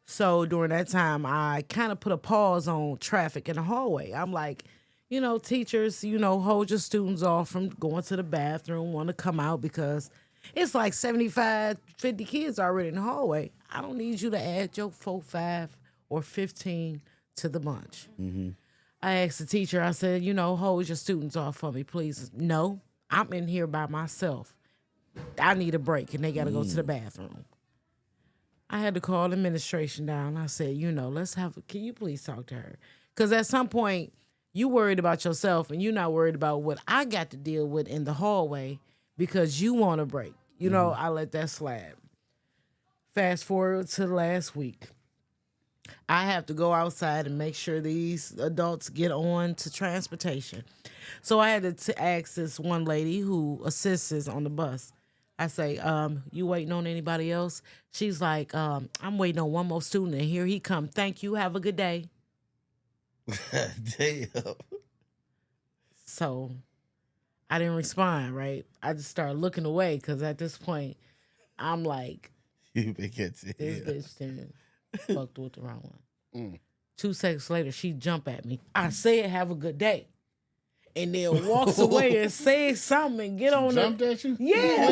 So during that time, I kind of put a pause on traffic in the hallway. I'm like, teachers, hold your students off from going to the bathroom, want to come out because it's like 75, 50 kids already in the hallway. I don't need you to add your 4, 5, or 15 to the bunch. I asked the teacher, I said, hold your students off for me, please. No, I'm in here by myself. I need a break, and they got to go to the bathroom. I had to call administration down. I said, can you please talk to her? Because at some point, you worried about yourself, and you're not worried about what I got to deal with in the hallway because you want a break. I let that slide. Fast forward to last week. I have to go outside and make sure these adults get on to transportation. So I had to ask this one lady who assists us on the bus. I say, you waiting on anybody else? She's like, I'm waiting on one more student, and here he come. Thank you. Have a good day. Damn. So I didn't respond, right? I just started looking away because at this point, I'm like, You been getting this bitch done fucked with the wrong one. 2 seconds later, she jump at me. I said, have a good day. And then walks away and says something and get on Jumped at you? Yeah,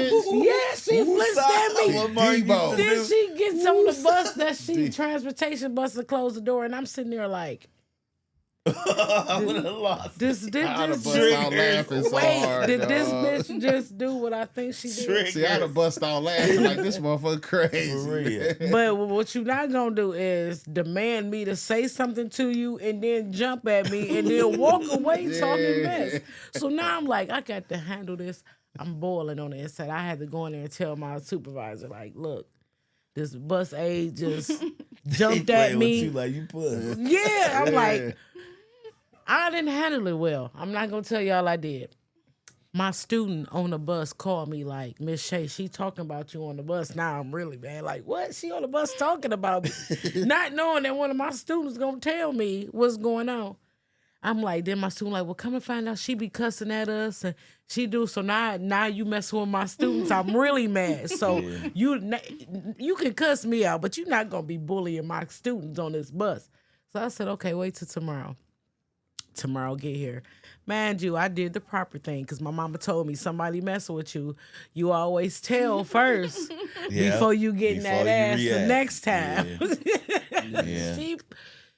she flinched at me. Debo. Then she gets on the bus, transportation bus, to close the door, and I'm sitting there like, I would have lost. this I'd have bust Triggers. out laughing so wait, hard. did this dog. bitch just do what I think she did? Triggers. See, I'd have bust out laughing like this motherfucker crazy. For real. But what you're not gonna do is demand me to say something to you and then jump at me and then walk away talking mess. So now I'm like, I got to handle this. I'm boiling on the inside. I had to go in there and tell my supervisor, like, look, this bus aide just jumped He at playing me. with you like you puss. Yeah, I'm like, I didn't handle it well. I'm not gonna tell y'all I did. My student on the bus called me like, Miss Shay, she talking about you on the bus. Now I'm really mad. Like, what? She on the bus talking about me. Not knowing that one of my students gonna tell me what's going on. I'm like, then my student like, well, come and find out she be cussing at us and she do. So now you messing with my students. I'm really mad. So you can cuss me out, but you're not gonna be bullying my students on this bus. So I said, okay, wait till tomorrow. Tomorrow get here. Mind you, I did the proper thing because my mama told me somebody messing with you, you always tell first before you get in that ass the next time. Yeah.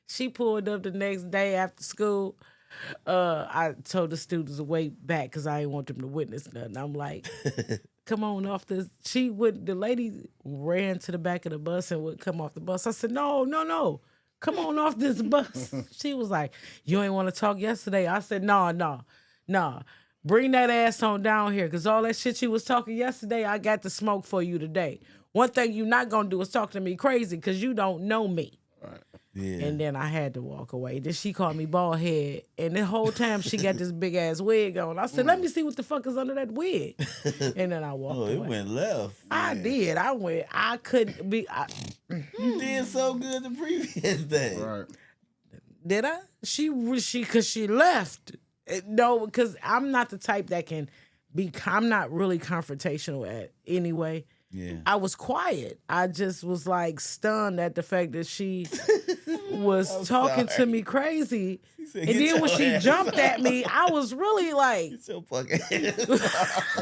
She pulled up the next day after school. I told the students to wait back because I didn't want them to witness nothing. I'm like, come on off this. The lady ran to the back of the bus and would come off the bus. I said, no. Come on off this bus. She was like, you ain't want to talk yesterday. I said, no. Bring that ass on down here because all that shit you was talking yesterday, I got the smoke for you today. One thing you not going to do is talk to me crazy because you don't know me. Right. Yeah. And then I had to walk away. Then she called me bald head. And the whole time she got this big ass wig on. I said, let me see what the fuck is under that wig. And then I walked away. It went left. I did. I couldn't be. You did so good the previous day. Right. Did I? Because she left. No, because I'm not the type that can be. I'm not really confrontational at anyway. Yeah. I was quiet. I just was like stunned at the fact that she was talking to me crazy. Said, and then when she jumped at me, I was really like, get your fucking ass off.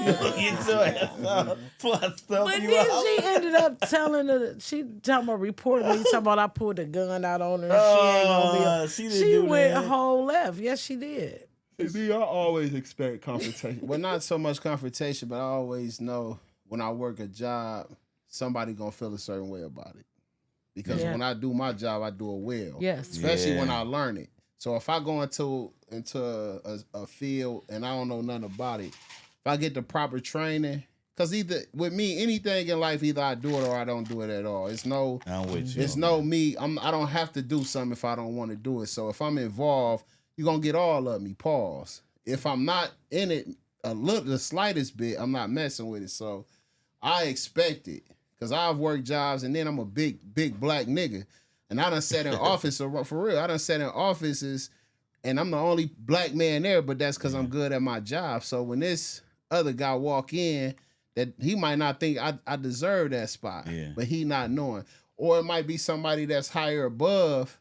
You gonna get your ass off before I stump but you then out. she ended up telling her, she talking about reporting me, talking about I pulled a gun out on her. She ain't gonna be. She went whole left. Yes, she did. See, I always expect confrontation. Well, not so much confrontation, but I always know when I work a job, somebody gonna feel a certain way about it. Because when I do my job, I do it well. Yes. Especially when I learn it. So if I go into a field and I don't know nothing about it, if I get the proper training, because either with me, anything in life, either I do it or I don't do it at all. It's no, I'm with you. It's no me. I don't have to do something if I don't want to do it. So if I'm involved, you're gonna get all of me. Pause. If I'm not in it the slightest bit, I'm not messing with it. So I expect it. Cause I've worked jobs and then I'm a big black nigga. And I done sat in office, for real, I done sat in offices and I'm the only black man there, but that's cause I'm good at my job. So when this other guy walk in, that he might not think I deserve that spot, but he not knowing. Or it might be somebody that's higher above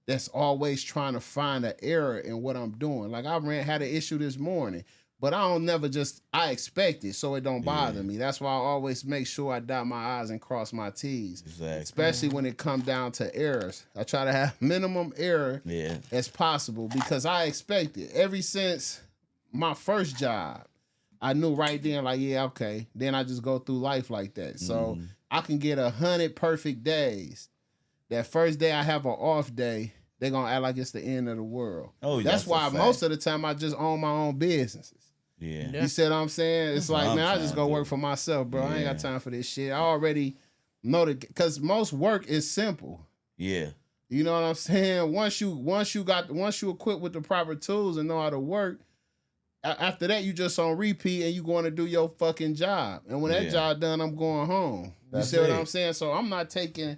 that's always trying to find an error in what I'm doing. Like I had an issue this morning. But I expect it, so it don't bother me. That's why I always make sure I dot my I's and cross my T's. Exactly. Especially when it comes down to errors. I try to have minimum error as possible because I expect it. Ever since my first job, I knew right then, like, yeah, okay. Then I just go through life like that. So I can get 100 perfect days. That first day I have an off day, they're going to act like it's the end of the world. Oh, that's why most of the time I just own my own businesses. Yeah. You see what I'm saying? It's like, man, I just go work for myself, bro. I ain't got time for this shit. I already know because most work is simple. Yeah. You know what I'm saying? Once you equipped with the proper tools and know how to work, after that you just on repeat and you going to do your fucking job. And when that job done, I'm going home. You see what I'm saying? So I'm not taking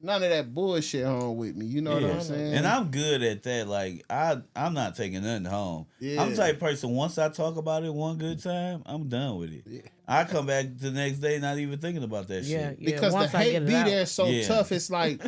none of that bullshit home with me. You know what I'm saying? And I'm good at that. Like, I'm not taking nothing home. Yeah. I'm the type of person, once I talk about it one good time, I'm done with it. Yeah. I come back the next day not even thinking about that shit. Because the hate be there so tough. It's like,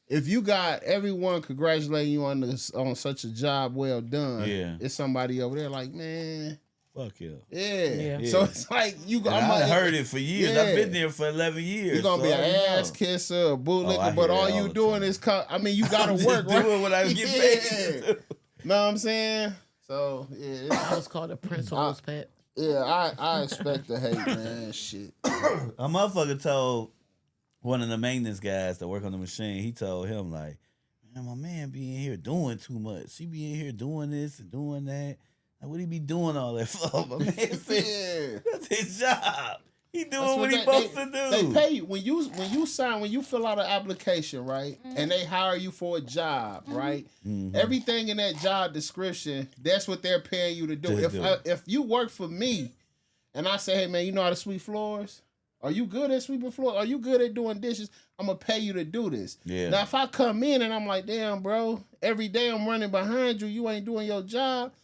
if you got everyone congratulating you on such a job well done, it's somebody over there like, man... Fuck yeah. Yeah. So it's like I heard it for years. I've been there for 11 years. You're gonna be an ass kisser, a bootlicker, but all you doing is you gotta work, right? Doing what I get paid. Know what I'm saying? So I was called a prince on his pet. Yeah, I expect the hate, man. Shit. A motherfucker told one of the maintenance guys that work on the machine, he told him like, man, my man be in here doing too much. He be in here doing this and doing that. What he be doing all that for? My man said, that's his job. He doing what he supposed to do. They pay you when you fill out an application, right? Mm-hmm. And they hire you for a job, right? Mm-hmm. Everything in that job description, that's what they're paying you to do. If you work for me, and I say, hey man, you know how to sweep floors? Are you good at sweeping floors? Are you good at doing dishes? I'm gonna pay you to do this. Yeah. Now if I come in and I'm like, damn, bro, every day I'm running behind you, you ain't doing your job.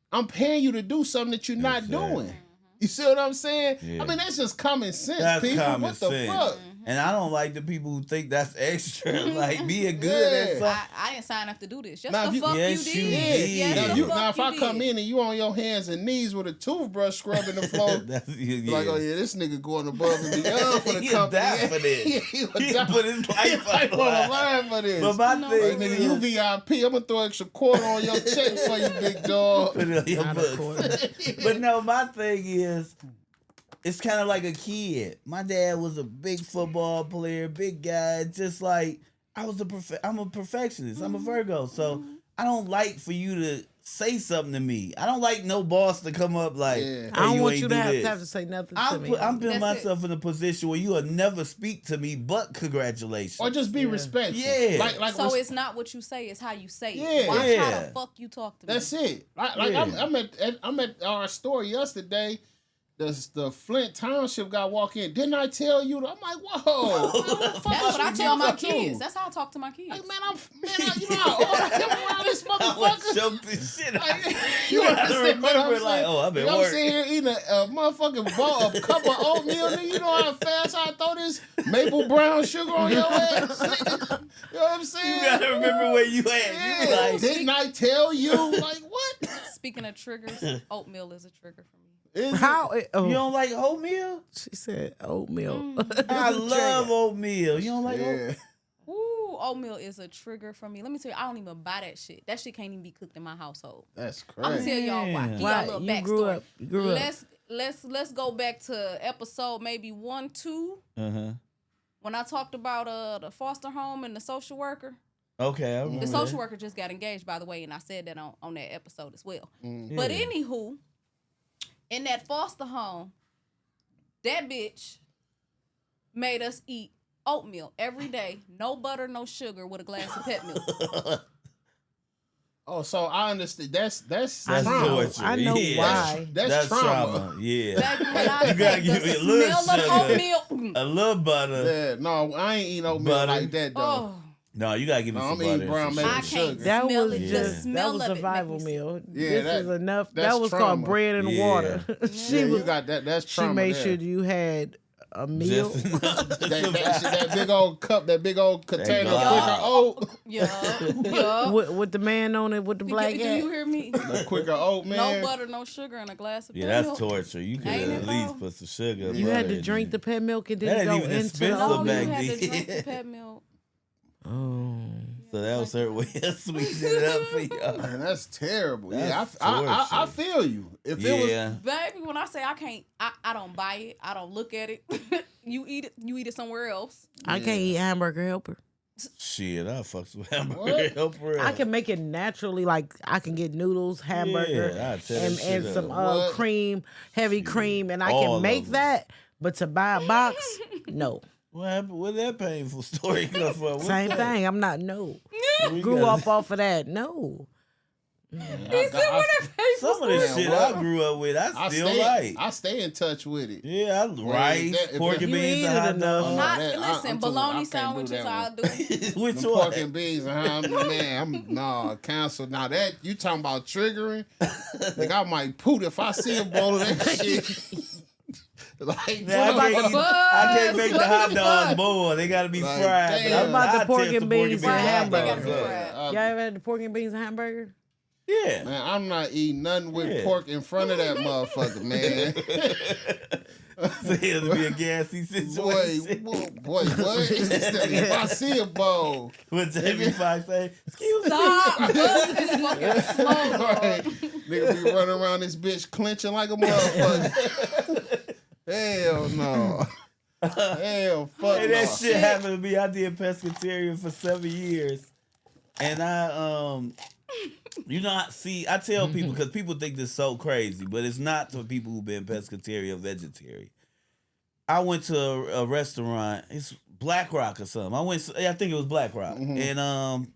I'm paying you to do something that you're not doing. You see what I'm saying? Yeah. I mean, that's just common sense, that's people. Common what the sense. fuck? And I don't like the people who think that's extra. Like, being good at something. I didn't sign up to do this. Just now, the fuck you did. Now, if I come in and you on your hands and knees with a toothbrush scrubbing the floor, like, oh yeah, this nigga going above and beyond for the company. Die for this. He put his life on the line for this. But my thing is, nigga, you VIP, I'm gonna throw extra quarter on your check for you, big dog. Put it on your books. But no, my thing is, it's kind of like a kid. My dad was a big football player, big guy. Just like I'm a perfectionist. I'm a Virgo, so I don't like for you to say something to me. I don't like no boss to come up like, hey, I don't want ain't you do to this. have to say nothing to me. I'm putting That's myself in a position where you will never speak to me but congratulations. Or just be respectful. Yeah. Like So it's not what you say, it's how you say it. Yeah. Watch how Yeah. the fuck you talk to me. That's it. Like Yeah. I'm at our store yesterday. The Flint Township guy walk in. Didn't I tell you? I'm like, whoa. Who the fuck That's is what I you tell my talking to? kids. That's how I talk to my kids. Like, you know how old I am around this I would motherfucker? choke this shit out. Like, You gotta understand what I'm remember, like, saying? oh, I've been I'm working. sitting here eating a motherfucking bowl, a cup of oatmeal, nigga. You know how fast I throw this maple brown sugar on your ass? Nigga? You know what I'm saying? You gotta remember where you at. Yeah. You be like, Didn't I tell you? Like, what? Speaking of triggers, oatmeal is a trigger for me. Is it? How? you don't like oatmeal? She said oatmeal. I love oatmeal. You don't like oatmeal? Yeah. Ooh, oatmeal is a trigger for me. Let me tell you, I don't even buy that shit. That shit can't even be cooked in my household. That's I'm gonna crazy. tell y'all why. Give y'all Why? a little You backstory. grew up. Let's go back to episode maybe 1, 2 Uh-huh. when I talked about the foster home and the social worker. Okay, I remember The social that. worker just got engaged, by the way, and I said that on that episode as well. Mm. But Yeah. anywho, in that foster home, that bitch made us eat oatmeal every day, no butter, no sugar, with a glass of pet milk. Oh, so I understand. That's I trauma. know. torture. I know Yeah. why. That's trauma. Yeah. Back when I You gotta said give the me a little smell of sugar. oatmeal. A little butter. Yeah, no, I ain't eating oatmeal Butter. like that though. Oh, No, you gotta give me No, some I'm eating butter. brown and some I maple sugar. can't sugar. That smell was it. just The that smell was of it survival make me sick. meal. Yeah, This that- is enough. that's That was trauma. called bread and Yeah. water. Yeah, she you was, got that. That's she trauma. made there. sure you had a meal. Just enough. that big old cup, that big old container of God. Quaker oat, Yeah. with the man on it with the black Do hat. you hear me? the Quaker oat, man. No butter, no sugar, and a glass of Yeah, pet that's milk. torture. You could Ain't at it, least though? put some sugar. You had to drink the pet milk and then That go ain't even into the expensive No, back you had to then. drink the pet milk. Oh. So that was her way of sweetening it up for y'all. Man, that's terrible. That's I torture. feel you. If it was, Yeah. Baby, when I say I can't, I don't buy it. I don't look at it. You eat it somewhere else. I can't eat hamburger helper. Shit, I fucks with hamburger What? helper. I can make it naturally, like I can get noodles, hamburger, Yeah, I'll tear that and shit some up. What? cream, heavy cream, and I All can of make them. that. But to buy a box, no. What happened? Where that painful story come from? What's Same that? thing. I'm not no. We Grew got- up off of that. No. He said, "Whatever." Some of the Man, shit what? I grew up with, I still like. I stay in touch with it. Yeah, rice, if pork that- and You beans, eat and it hot enough. dogs. Not, that- listen, I can't bologna do sandwiches that I'll one. do. Which Them one? pork and beans, man, I'm cancel. Now that you talking about triggering, like I might poot if I see a bowl of that shit. Like, Now, I can't make the hot dogs Buzz. boil. They gotta be Like, fried. damn. but What about the I'll pork test and the beans and hot hamburger? dogs They gotta be up. fried. Y'all ever had the pork and beans and hamburger? Yeah. Man, I'm not eating nothing with Yeah. pork in front of that motherfucker, man. So it'll be a gassy situation. boy, what? If I see a bowl, What Jamie Foxx say? Excuse me. Stop. Buzz is fucking slow. right, nigga be running around this bitch clenching like a motherfucker. Hell no. Hell fuck Hey, no. that shit happened to me. I did pescatarian for 7 years. And I you know, I tell people, because people think this is so crazy, but it's not for people who've been pescatarian or vegetarian. I went to a restaurant, it's Black Rock or something. I think it was Black Rock. And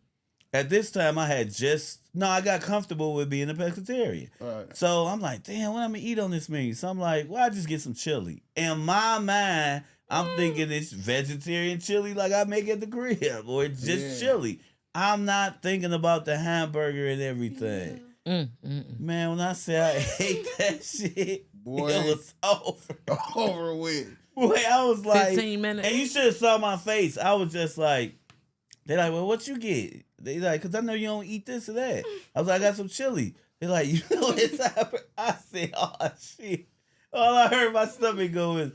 at this time I got comfortable with being a pescatarian. Right. So I'm like, damn, what I'm gonna eat on this menu? So I'm like, well, I just get some chili. In my mind, I'm thinking it's vegetarian chili like I make at the crib, or it's just chili. I'm not thinking about the hamburger and everything. Man, when I say I ate that shit, Boy. it was over. Over with. Boy, I was like, 15 minutes. and you should have saw my face. I was just like, they're like, well, what you get? They like, because I know you don't eat this or that. I was like, I got some chili. They're like, you know it's hamburger? I said, oh, shit. All I heard my stomach go is,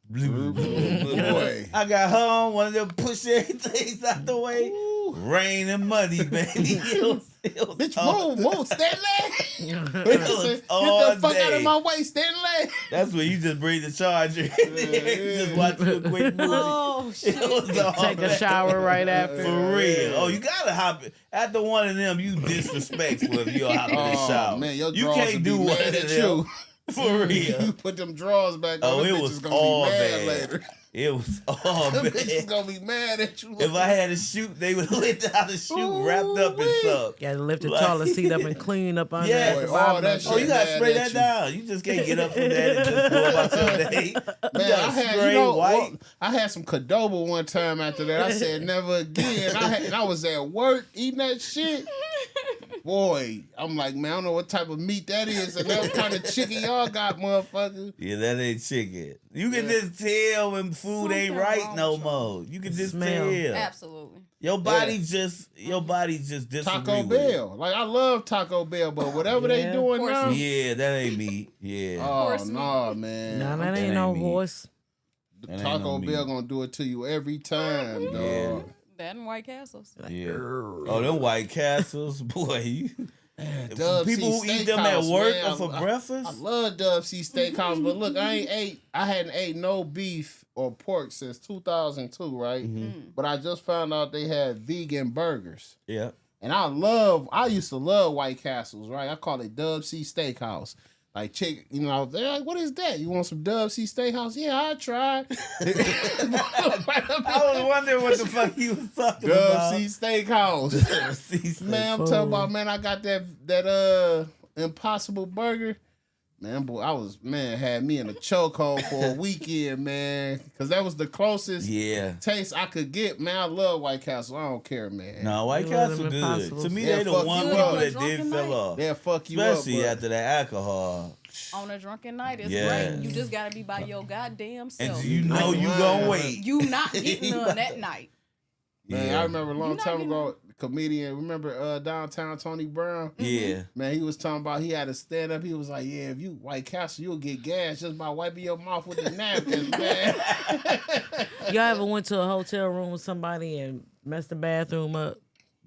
Boy. I got home, one of them push everything out the way. Rain and muddy, baby. It was Bitch, all- move, Stanley. Get all the fuck out day. of my way, Stanley. That's when you just bring the charger in there. You just watch a quick movie. Oh Oh shit. It was all Take a bad. shower right after. For real. Oh, you gotta hop after one of them. You disrespectful if you hop in the Oh shower. man, your you drawers can't would do be one mad of at them. you. For real. You put them drawers back on. Oh, Them it bitches was gonna all be mad bad. later. It was all Them bad. bitches gonna be mad at you. If I had to shoot, they would have lit out the shoe wrapped up in Ooh-wee. something. Gotta lift the Like- toilet seat up and clean up under Yeah. at the Boy, bottom all that of shit Oh, you gotta mad spray at that you. down. You just can't get up from that and just go about your day. You Man, gotta I had, spray you know, white. I had some Cadoba one time after that. I said never again. And I was at work eating that shit. Boy, I'm like, man, I don't know what type of meat that is, and what kind of chicken y'all got, motherfucker. Yeah, that ain't chicken. You can Yeah. just tell when food ain't Something right wrong no with y'all. more. You can just Smell. tell. Absolutely. Your body just disagree Taco with it. Bell. Like, I love Taco Bell, but whatever they Yeah. doing Horse now. Yeah, that ain't me. Yeah. Oh, Horse no, man. No, that That ain't no ain't me. horse. That ain't Taco no Bell meat. gonna do it to you every time, dog. Yeah. That and White Castles. Yeah. Oh, them White Castles, boy. You, Dub people who C eat them at Steakhouse, work man. or for breakfast. I love Dub C Steakhouse, but look, I hadn't ate no beef or pork since 2002, right? Mm-hmm. But I just found out they had vegan burgers. Yeah. And I used to love White Castles, right? I call it Dub C Steakhouse. Like chick, you know, they're like, what is that? You want some Dub C Steakhouse? Yeah, I tried. I was wondering what the fuck he was talking Dub about. C Steakhouse. C Man, I'm talking about, man, I got that Impossible Burger. Man, boy, had me in a chokehold for a weekend, man. Because that was the closest Yeah. taste I could get. Man, I love White Castle. I don't care, man. No, White You love Castle them good. Impossibles. To me, Yeah, they the fuck one you people up. that did Drunken fell night. off. They'll fuck you Especially up. after that alcohol. On a drunken night, it's Yeah. great. You just gotta be by your goddamn self. And you know you gonna wait. You not getting none that night. Man, I remember a long You not time getting ago, comedian, remember downtown Tony Brown? Yeah. Man, he was talking about he had to stand up. He was like, yeah, if you White Castle, you'll get gas just by wiping your mouth with the napkins, man. Y'all ever went to a hotel room with somebody and messed the bathroom up?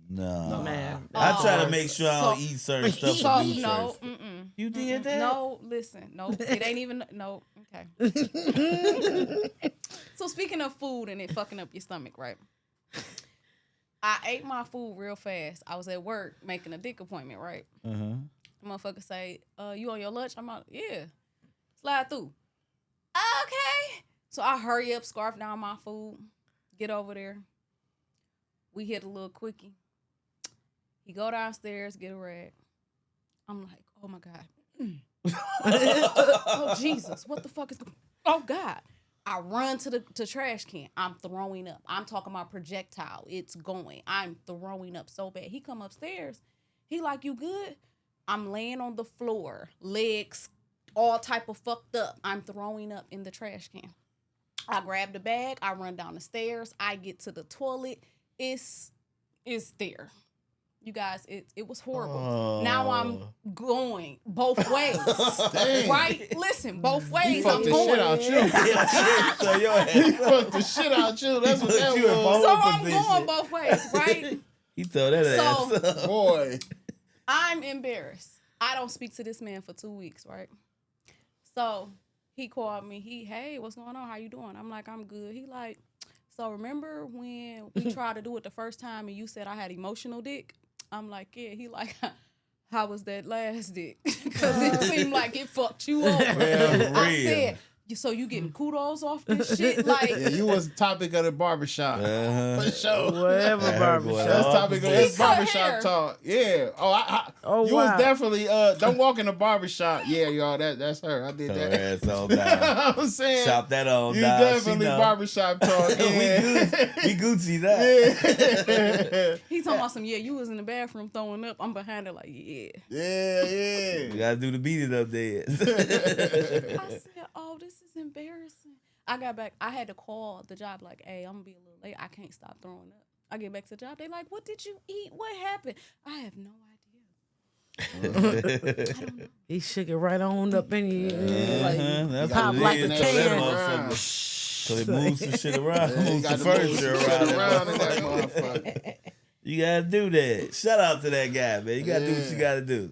No. Man, I try to Oh. make sure I don't So- eat certain stuff. So to do no, certain- You did that? no. Listen, no, it ain't even no. Okay. So speaking of food and it fucking up your stomach, right? I ate my food real fast. I was at work making a dick appointment, right? Uh-huh. The motherfucker say, you on your lunch? I'm out. Yeah. Slide through. Okay. So I hurry up, scarf down my food, get over there. We hit a little quickie. He go downstairs, get a rag. I'm like, oh my God. Oh Jesus, what the fuck is going on? Oh God. I run to the trash can. I'm throwing up. I'm talking about projectile. It's going. I'm throwing up so bad. He come upstairs. He like, you good? I'm laying on the floor, legs all type of fucked up. I'm throwing up in the trash can. I grab the bag. I run down the stairs. I get to the toilet. It's there. You guys, it was horrible. Oh. Now I'm going both ways. Dang. Right? Listen, both He ways. fucked I'm the going. shit out you. So your He ass, fucked the shit out you. That's what He that put you in was. both- So I'm position. going both ways, right? he told that So- ass up. Boy. I'm embarrassed. I don't speak to this man for 2 weeks, right? So he called me. Hey, what's going on? How you doing? I'm like, I'm good. He like, so remember when we tried to do it the first time and you said I had emotional dick? I'm like, yeah. He like, how was that last dick? Because it seemed like it fucked you over. Yeah, I real. said, so you getting kudos off this shit? Like, Yeah, you was the topic of the barbershop. Uh-huh. For sure. Whatever, Yeah, barbershop. That's All topic of positions. this barbershop hair. talk. Yeah. Oh, you wow. was definitely don't walk in the barbershop. Yeah, y'all, that's her. I did Her that. ass on down. I'm saying Chop that on you down. definitely She know. barbershop talk. Yeah. we Gucci that. yeah. he talking about some, yeah, you was in the bathroom throwing up. I'm behind it like, yeah. You gotta do the beat it up there. I said, oh, this is embarrassing. I got back. I had to call the job like, hey, I'm going to be a little late. I can't stop throwing up. I get back to the job. They like, what did you eat? What happened? I have no idea. He shook it right on up in you. That's pop what like it a is. Throw that can. motherfucker. So it moves some shit around. Yeah, you Moves got some to move furniture some shit around. in that motherfucker. You gotta do that. Shout out to that guy, man. You gotta do what you Yeah. gotta do.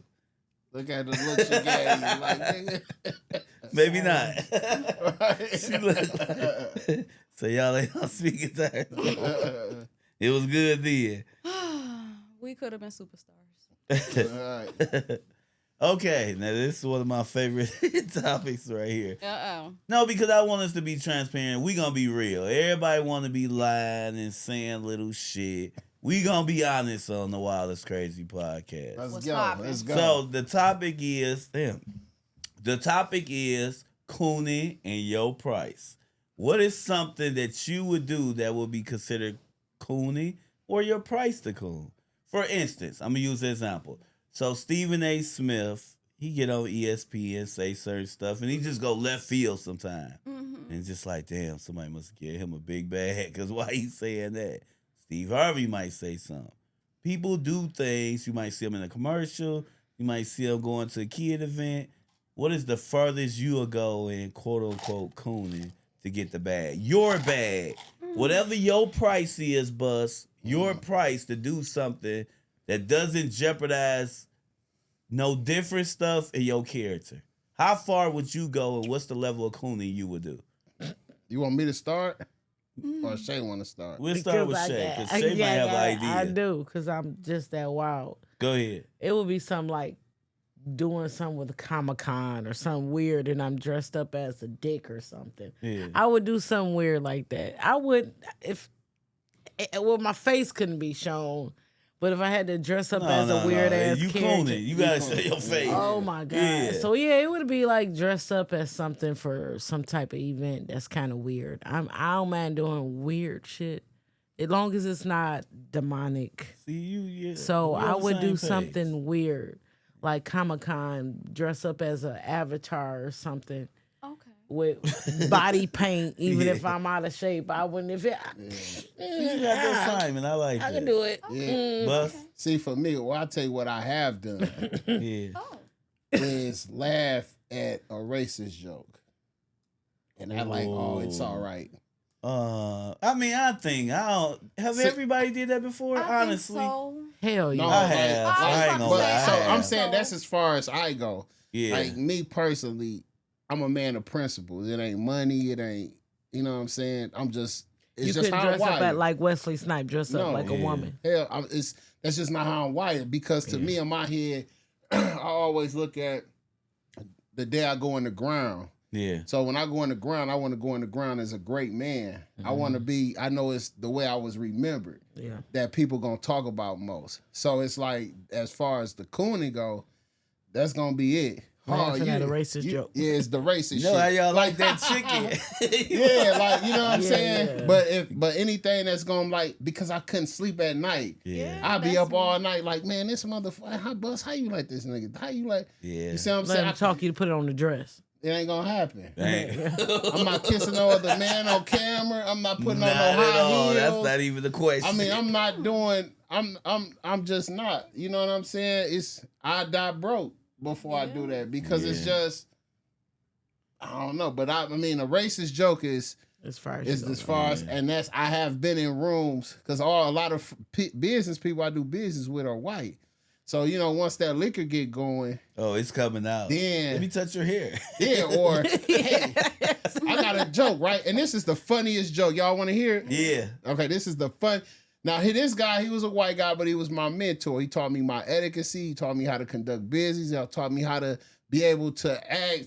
Look at the look she gave you. Like, nigga. Maybe not. Right. She looked like, so y'all ain't on speaking terms. It was good then. We could have been superstars. Right. Okay, now this is one of my favorite topics right here. Uh-oh. No, because I want us to be transparent. We gonna be real. Everybody want to be lying and saying little shit. We gonna be honest on the Wildest Crazy podcast. Let's What's go. poppin'? Let's go. So the topic is cooning and your price. What is something that you would do that would be considered cooning or your price to coon? For instance, I'm gonna use an example. So Stephen A. Smith, he get on ESPN, say certain stuff, and he just go left field sometime. Mm-hmm. And just like, damn, somebody must give him a big bag, because why he saying that? Steve Harvey might say something. People do things. You might see them in a commercial. You might see them going to a kid event. What is the furthest you will go in, quote unquote, cooning to get the bag? Your bag. Whatever your price is, Bus, your price to do something that doesn't jeopardize no different stuff in your character. How far would you go, and what's the level of cooning you would do? You want me to start? Or Shay want to start? We'll start with Shay, because Shay might have an idea. I do, because I'm just that wild. Go ahead. It would be something like doing something with a Comic-Con or something weird, and I'm dressed up as a dick or something. Yeah. I would do something weird like that. I would, well, my face couldn't be shown, but if I had to dress up as a weird ass you character, cooning. You gotta show your face. oh my god! Yeah. So yeah, it would be like dressed up as something for some type of event that's kind of weird. I don't mind doing weird shit, as long as it's not demonic. See you, yeah. So We on I the would same do page. something weird, like Comic-Con, dress up as an avatar or something Okay. with body paint. Even Yeah. if I'm out of shape, I wouldn't. If it, You got the assignment. I like I that. can do it. Yeah. Bus. See, for me, well, I'll tell you what I have done Yeah. Oh. is laugh at a racist joke. And I like, oh, it's all right. I mean, I don't have See- everybody did that before. I Honestly, think so. Hell yeah. No, I like- have. I I ain't was gonna about But to lie. say, I so have. I'm saying that's as far as I go. yeah. Like me personally, I'm a man of principles. It ain't money. It ain't, you know what I'm saying? I'm just, it's You just couldn't how I'm dress up wired. like Wesley Snipes, dress up No. like a Yeah. woman. Hell, that's just not how I'm wired. Because to me, in my head, I always look at the day I go in the ground. Yeah. So when I go in the ground, I want to go in the ground as a great man. I want to be, I know it's the way I was remembered Yeah. that people going to talk about most. So it's like, as far as the cooning go, that's going to be it. Laughing at a racist joke. Yeah, it's the racist You know how shit. y'all like that chicken? Yeah, like, you know what I'm Yeah, saying? yeah. But anything that's going to like, because I couldn't sleep at night. Yeah. I'd be that's up all night like, man, this motherfucker, how you like this nigga? How you like, Yeah. you see what I'm Let saying? him talk you to put it on the dress. It ain't going to happen. Dang. I'm not kissing no other man on camera. I'm not putting Not on no at high all. heels. That's not even the question. I mean, I'm not doing. I'm just not. You know what I'm saying? It's I die broke before I do that because it's Yeah. just I don't know. But I mean, a racist joke is As far as is you go. as far as, and that's I have been in rooms because a lot of business people I do business with are white. So you know, once that liquor get going, Oh, it's coming out. then Let me touch your hair. yeah, or hey, I got a joke, right? And this is the funniest joke. Y'all want to hear it? Yeah. Okay, this is the fun. Now, this guy, he was a white guy, but he was my mentor. He taught me my etiquette. He taught me how to conduct business. He taught me how to be able to act.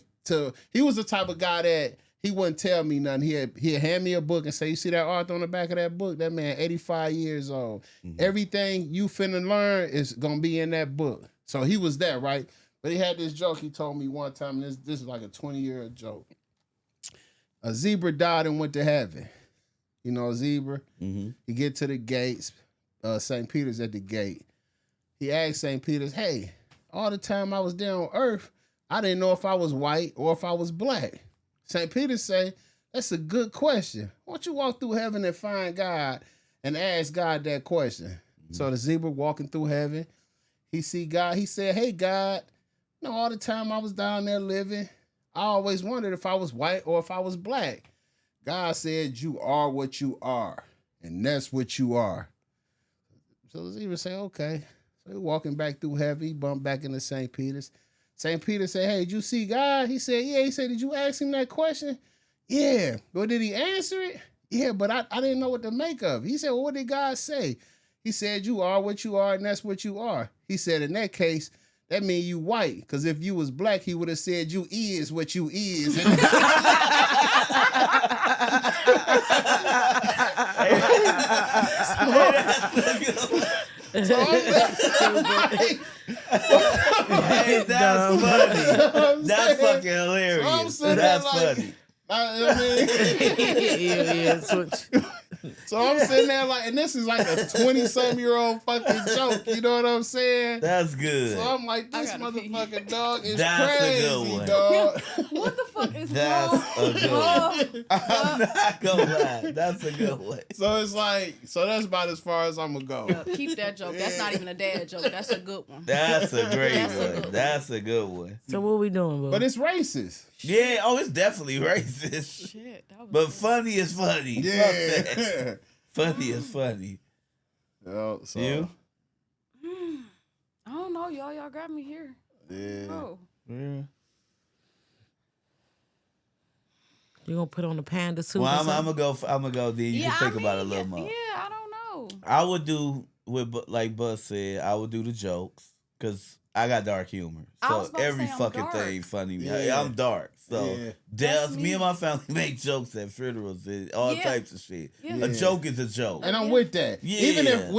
He was the type of guy that he wouldn't tell me nothing. He'd hand me a book and say, you see that author on the back of that book? That man, 85 years old. Mm-hmm. Everything you finna learn is going to be in that book. So he was there, right? But he had this joke he told me one time. And this is like a 20-year-old joke. A zebra died and went to heaven. You know, a zebra. Mm-hmm. He get to the gates. St. Peter's at the gate. He asked St. Peter's, hey, all the time I was there on earth, I didn't know if I was white or if I was black. St. Peter's say, that's a good question. Why don't you walk through heaven and find God and ask God that question? Mm-hmm. So the zebra walking through heaven, he see God. He said, hey, God, you know, all the time I was down there living, I always wondered if I was white or if I was black. God said, you are what you are, and that's what you are. So the zebra say, okay. So he walking back through heaven, he bumped back into St. Peter's. St. Peter said, hey, did you see God? He said, yeah. He said, did you ask him that question? Yeah. Well, did he answer it? Yeah, but I didn't know what to make of it. He said, well, what did God say? He said, you are what you are, and that's what you are. He said, in that case, that means you white. Because if you was black, he would have said, you is what you is. Hey, that's funny. That's fucking hilarious. That's funny. I mean, so I'm sitting there like, and this is like a 20-some-year-old fucking joke. You know what I'm saying? That's good. So I'm like, this motherfucking dog is That's crazy, a good one. dog. What the fuck is That's wrong? a good one. I'm not gonna lie. That's a good one. So it's like, so that's about as far as I'm gonna go. Yeah, keep that joke. That's not even a dad joke. That's a good one. That's a great That's a good one. one. That's a good one. So what we doing, bro? But it's racist. Yeah, oh, it's definitely racist. Shit, that was But good. funny is funny. Fuck that. Yeah. Funny is funny. Yo, so, You? I don't know, y'all. Y'all got me here. Yeah. Oh, Yeah. You gonna put on the panda suit? Well, or I'm something? gonna go. Then you can think about it a little more. Yeah, I don't know. I would do like Buzz said. I would do the jokes because I got dark humor. I was So about to every say I'm fucking dark. thing funny. Yeah. I'm dark. So Yeah. death. That's Me me. and my family make jokes at funerals and all Yeah. types of shit. Yeah. A joke is a joke. And I'm with that. Yeah.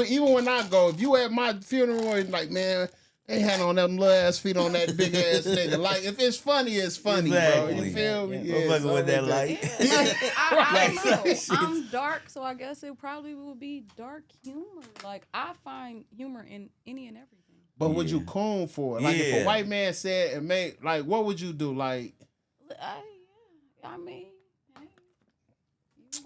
Even when I go, if you at my funeral and like, man, they had on them little ass feet on that big ass nigga. Like, if it's funny, it's funny, bro. Exactly. You feel me? Yeah. Motherfucker so with that I'm light. Yeah, like, I Like, don't know. shit. I'm dark, so I guess it probably would be dark humor. Like, I find humor in any and everything. But would you Yeah. coon for it? Like, if Yeah. a white man said and made, like, what would you do? Like, I mean, hey,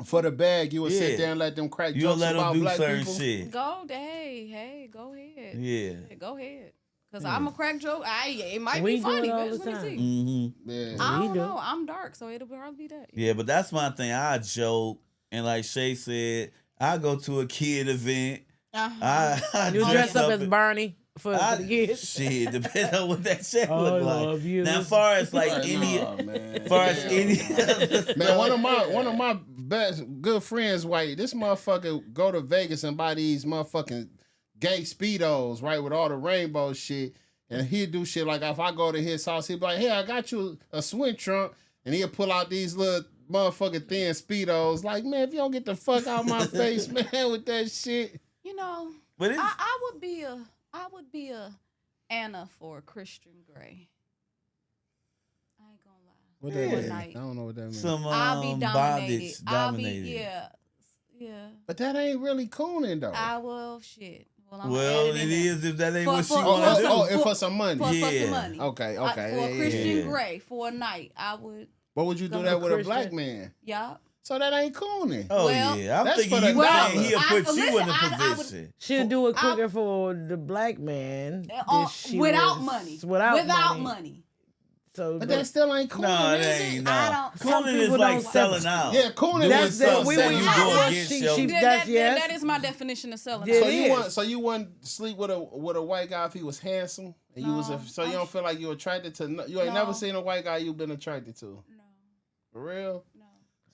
for the bag, you would sit Yeah. there and let them crack You'll jokes let about them do black certain people? shit. hey, go ahead. Yeah. Go ahead. Because Yeah. I'm a crack joke. It might We be do it funny, all bitch. the Let time. me see. Mm-hmm. Yeah. I We don't do. know. I'm dark, so it'll probably be that. Yeah, but that's my thing. I joke, and like Shay said, I go to a kid event. Uh-huh. I You dress up as Barney for the kids. Shit, depending on what that shit I look like. love you. Now, as far as like Right, any, nah, man. far as Hell any, nah. other Man, stuff, one of my best good friends, white. This motherfucker go to Vegas and buy these motherfucking gay speedos, right, with all the rainbow shit. And he'd do shit like if I go to his house, he'd be like, "Hey, I got you a swing trunk," and he'll pull out these little motherfucking thin speedos. Like, man, if you don't get the fuck out my face, man, with that shit. You know, but it's, I would be a Anna for Christian Grey. I ain't gonna lie. What that One mean? night. I don't know what that means. some I'll be dominated. dominated. Yeah. But that ain't really cooning though. I will shit. Well, I'm Well, gonna add it in there. is if that ain't For- what she for- want to do. and for some money. For Yeah. some money. Okay, For yeah, Christian yeah. Grey for a night, I would. What would you do Go that to with a Christian. black man? Yeah. So that ain't cooning. Oh Well, yeah, I'm that's thinking for the you dollar. saying he'll put you in listen, a I would- position. She'll do it I- quicker for the black man. than she without was- money. Without money. So, But that still ain't cooning. No, it is ain't. it? No, I don't- some cooning is people like don't selling sell- out. Yeah, cooning That's was that. something We that would you not go want. against She, your- she, That, that's that, yes. that is my definition of selling. Yeah. So It you is. want sleep with a white guy if he was handsome and you was No, so you don't feel like you're attracted to you ain't No. never seen a white guy you've been attracted to No, for real. no.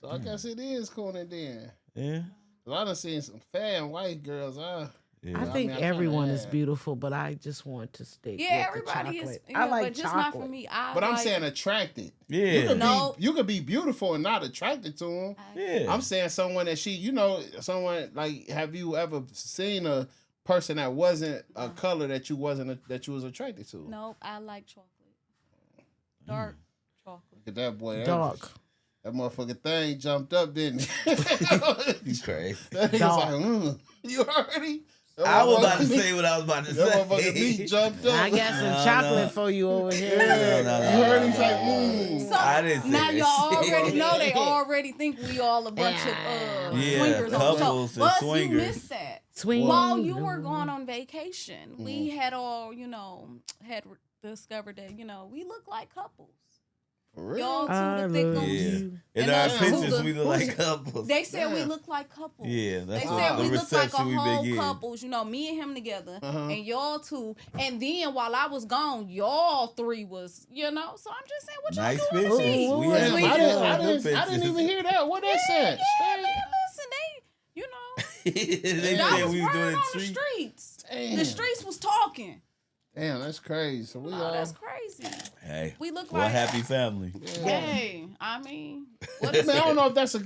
So I guess it is cooning then. Yeah. 'Cause I done seen some fat white girls. Yeah. I think I'm tryna everyone is add. beautiful, but I just want to stick Yeah, with the everybody is. chocolate. Yeah, I like but just chocolate. not for me. But I'm saying attracted. You Yeah. could No. be you could be beautiful and not attracted to him. Yeah. I'm saying someone that someone like have you ever seen a person that wasn't a color that you that you was attracted to? Nope, I like chocolate. Dark chocolate. Look at that boy. Dark. That motherfucking thing jumped up, didn't it? You crazy. That nigga's Dog. like, you heard him? That I was about to motherfucking say what I was about to meat- That motherfucking meat say. jumped up. I got some No, chocolate no. for you over here. No, You heard him say, So I didn't say now that y'all shit. already know they already think we all a bunch of Yeah, swingers on couples top. and But swingers. you missed that. Swing. While you were gone on vacation, we had all, had discovered that, we look like couples. For real? Y'all two I the love thickums. Yeah. you. In And our us pictures, too. we look like couples. They said we Damn. look like couples. Yeah, that's They what said the we look like a reception we been whole getting. couples. You know, me and him together, Uh-huh. and y'all two. And then while I was gone, y'all three was, you know. So I'm just saying, what y'all Nice doing pictures. to me? Ooh, We ooh, had Damn, some we I good didn't pictures. even hear that. What that said? Yeah, Straight? man, listen, they, you know, They that said was we word was doing on it the street. streets. Damn. The streets was talking. Damn, that's crazy. So we Oh, all. that's crazy. Hey, We look we're a like happy family. Hey, I mean, what I is mean, I it? don't know if that's a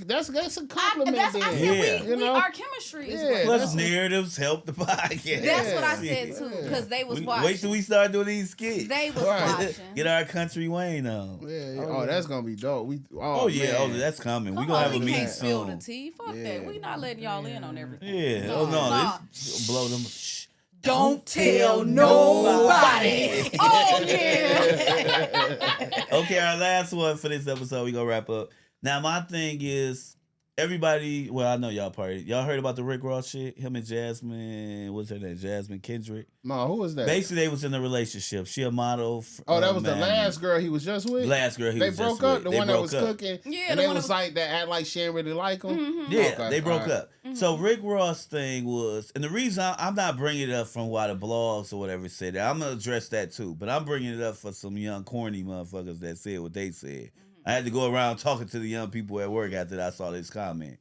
compliment. I then. said Yeah. we You know? our chemistry is Yeah, great. Plus that's- narratives help the podcast. That's what I Yeah. said too, because they was Wait watching. till we start doing these skits. They was Right. watching. Get our country Wayne on. Yeah. Oh, yeah. That's gonna be dope. Oh, yeah, man. that's coming. Come We gonna on, have a we meeting can't spill the soon. tea. Fuck Yeah. that. We not letting y'all in on everything. Yeah. No, Oh no, no. this blow them. Shh. Don't tell nobody. Oh yeah. Okay, our last one for this episode. We gonna wrap up. Now, my thing is, everybody. Well, I know y'all party. Y'all heard about the Rick Ross shit? Him and Jasmine. What's her name? Jasmine Kendrick. No, who was that? Basically, they was in a relationship. She a model. Oh, that was the Miami. last girl he was just with. Last girl he They was broke just up. with. The They one that broke was up. cooking. Yeah, and the they one was that like that. Act like she didn't really like him. Mhm. Yeah, Okay, they broke alright. up. So Rick Ross thing was, and the reason I'm not bringing it up from why the blogs or whatever said that. I'm gonna address that too, but I'm bringing it up for some young corny motherfuckers that said what they said. I had to go around talking to the young people at work after I saw this comment.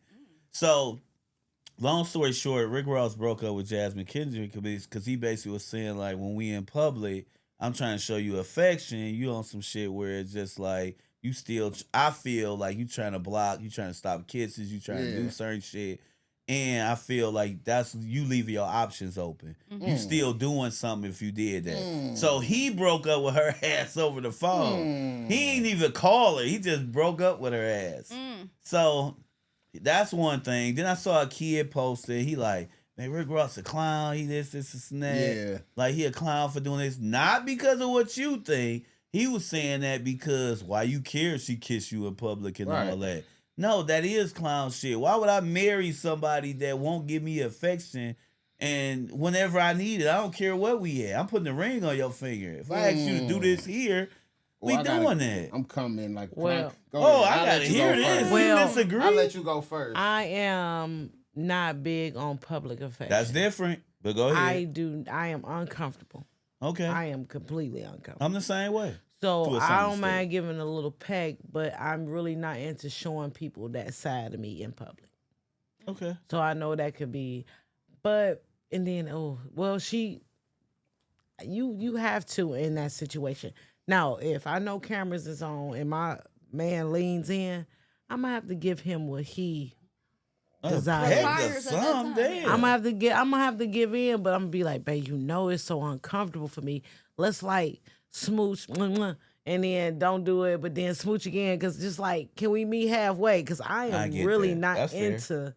So, long story short, Rick Ross broke up with Jasmine Kendrick because he basically was saying like, when we in public, I'm trying to show you affection. You on some shit where it's just like you still. I feel like you trying to block, you trying to stop kisses, you trying to do certain shit. And I feel like that's you leaving your options open. You still doing something if you did that. So he broke up with her ass over the phone. He ain't even call her. He just broke up with her ass. So that's one thing. Then I saw a kid posted. He like, man, Rick Ross a clown. He this and that. Yeah. Like he a clown for doing this. Not because of what you think. He was saying that because why you care if she kiss you in public and all that. No, that is clown shit. Why would I marry somebody that won't give me affection and whenever I need it? I don't care what we at. I'm putting a ring on your finger. If I ask you to do this here, we Well, I gotta- doing that. I'm coming like. Well- go Oh, ahead. I I'll gotta let you hear go this. first. Well, You disagree? I'll let you go first. I am not big on public affection. That's different. But go ahead. I am uncomfortable. Okay. I am completely uncomfortable. I'm the same way. So to a I certain don't extent. mind giving a little peck, but I'm really not into showing people that side of me in public. Okay. So I know that could be, but and then you have to in that situation. Now, if I know cameras is on and my man leans in, I'm gonna have to give him what he desires. Heck, Fires the at that some time. damn. I'm gonna have to give in, but I'm gonna be like, babe, you know it's so uncomfortable for me. Let's like smooch, and then don't do it, but then smooch again. Cause just like, can we meet halfway? Cause I am get really that. not That's fair. into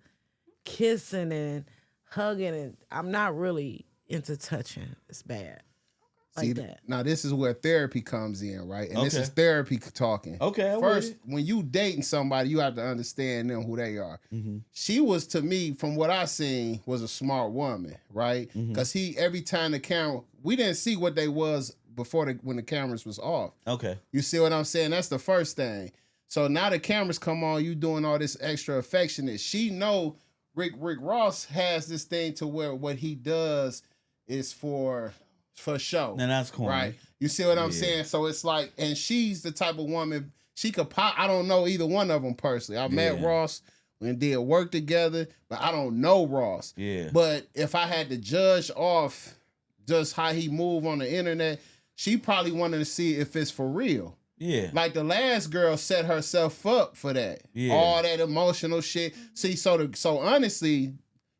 kissing and hugging, and I'm not really into touching. It's bad. Like See, that. now this is where therapy comes in, right? And this Okay. is therapy talking. Okay, I'm First, with when you dating somebody, you have to understand them who they are. Mm-hmm. She was, to me, from what I seen, was a smart woman, right? Mm-hmm. Because every time the camera, we didn't see what they was before when the cameras was off. Okay. You see what I'm saying? That's the first thing. So now the cameras come on, you doing all this extra affectionate. She know Rick Ross has this thing to where what he does is for show. Now that's corny. Right. You see what I'm Yeah. saying? So it's like, and she's the type of woman, she could pop. I don't know either one of them personally. I met Yeah. Ross and did work together, but I don't know Ross. Yeah. But if I had to judge off just how he move on the internet, she probably wanted to see if it's for real. Yeah. Like the last girl set herself up for that. Yeah. All that emotional shit. See, so honestly,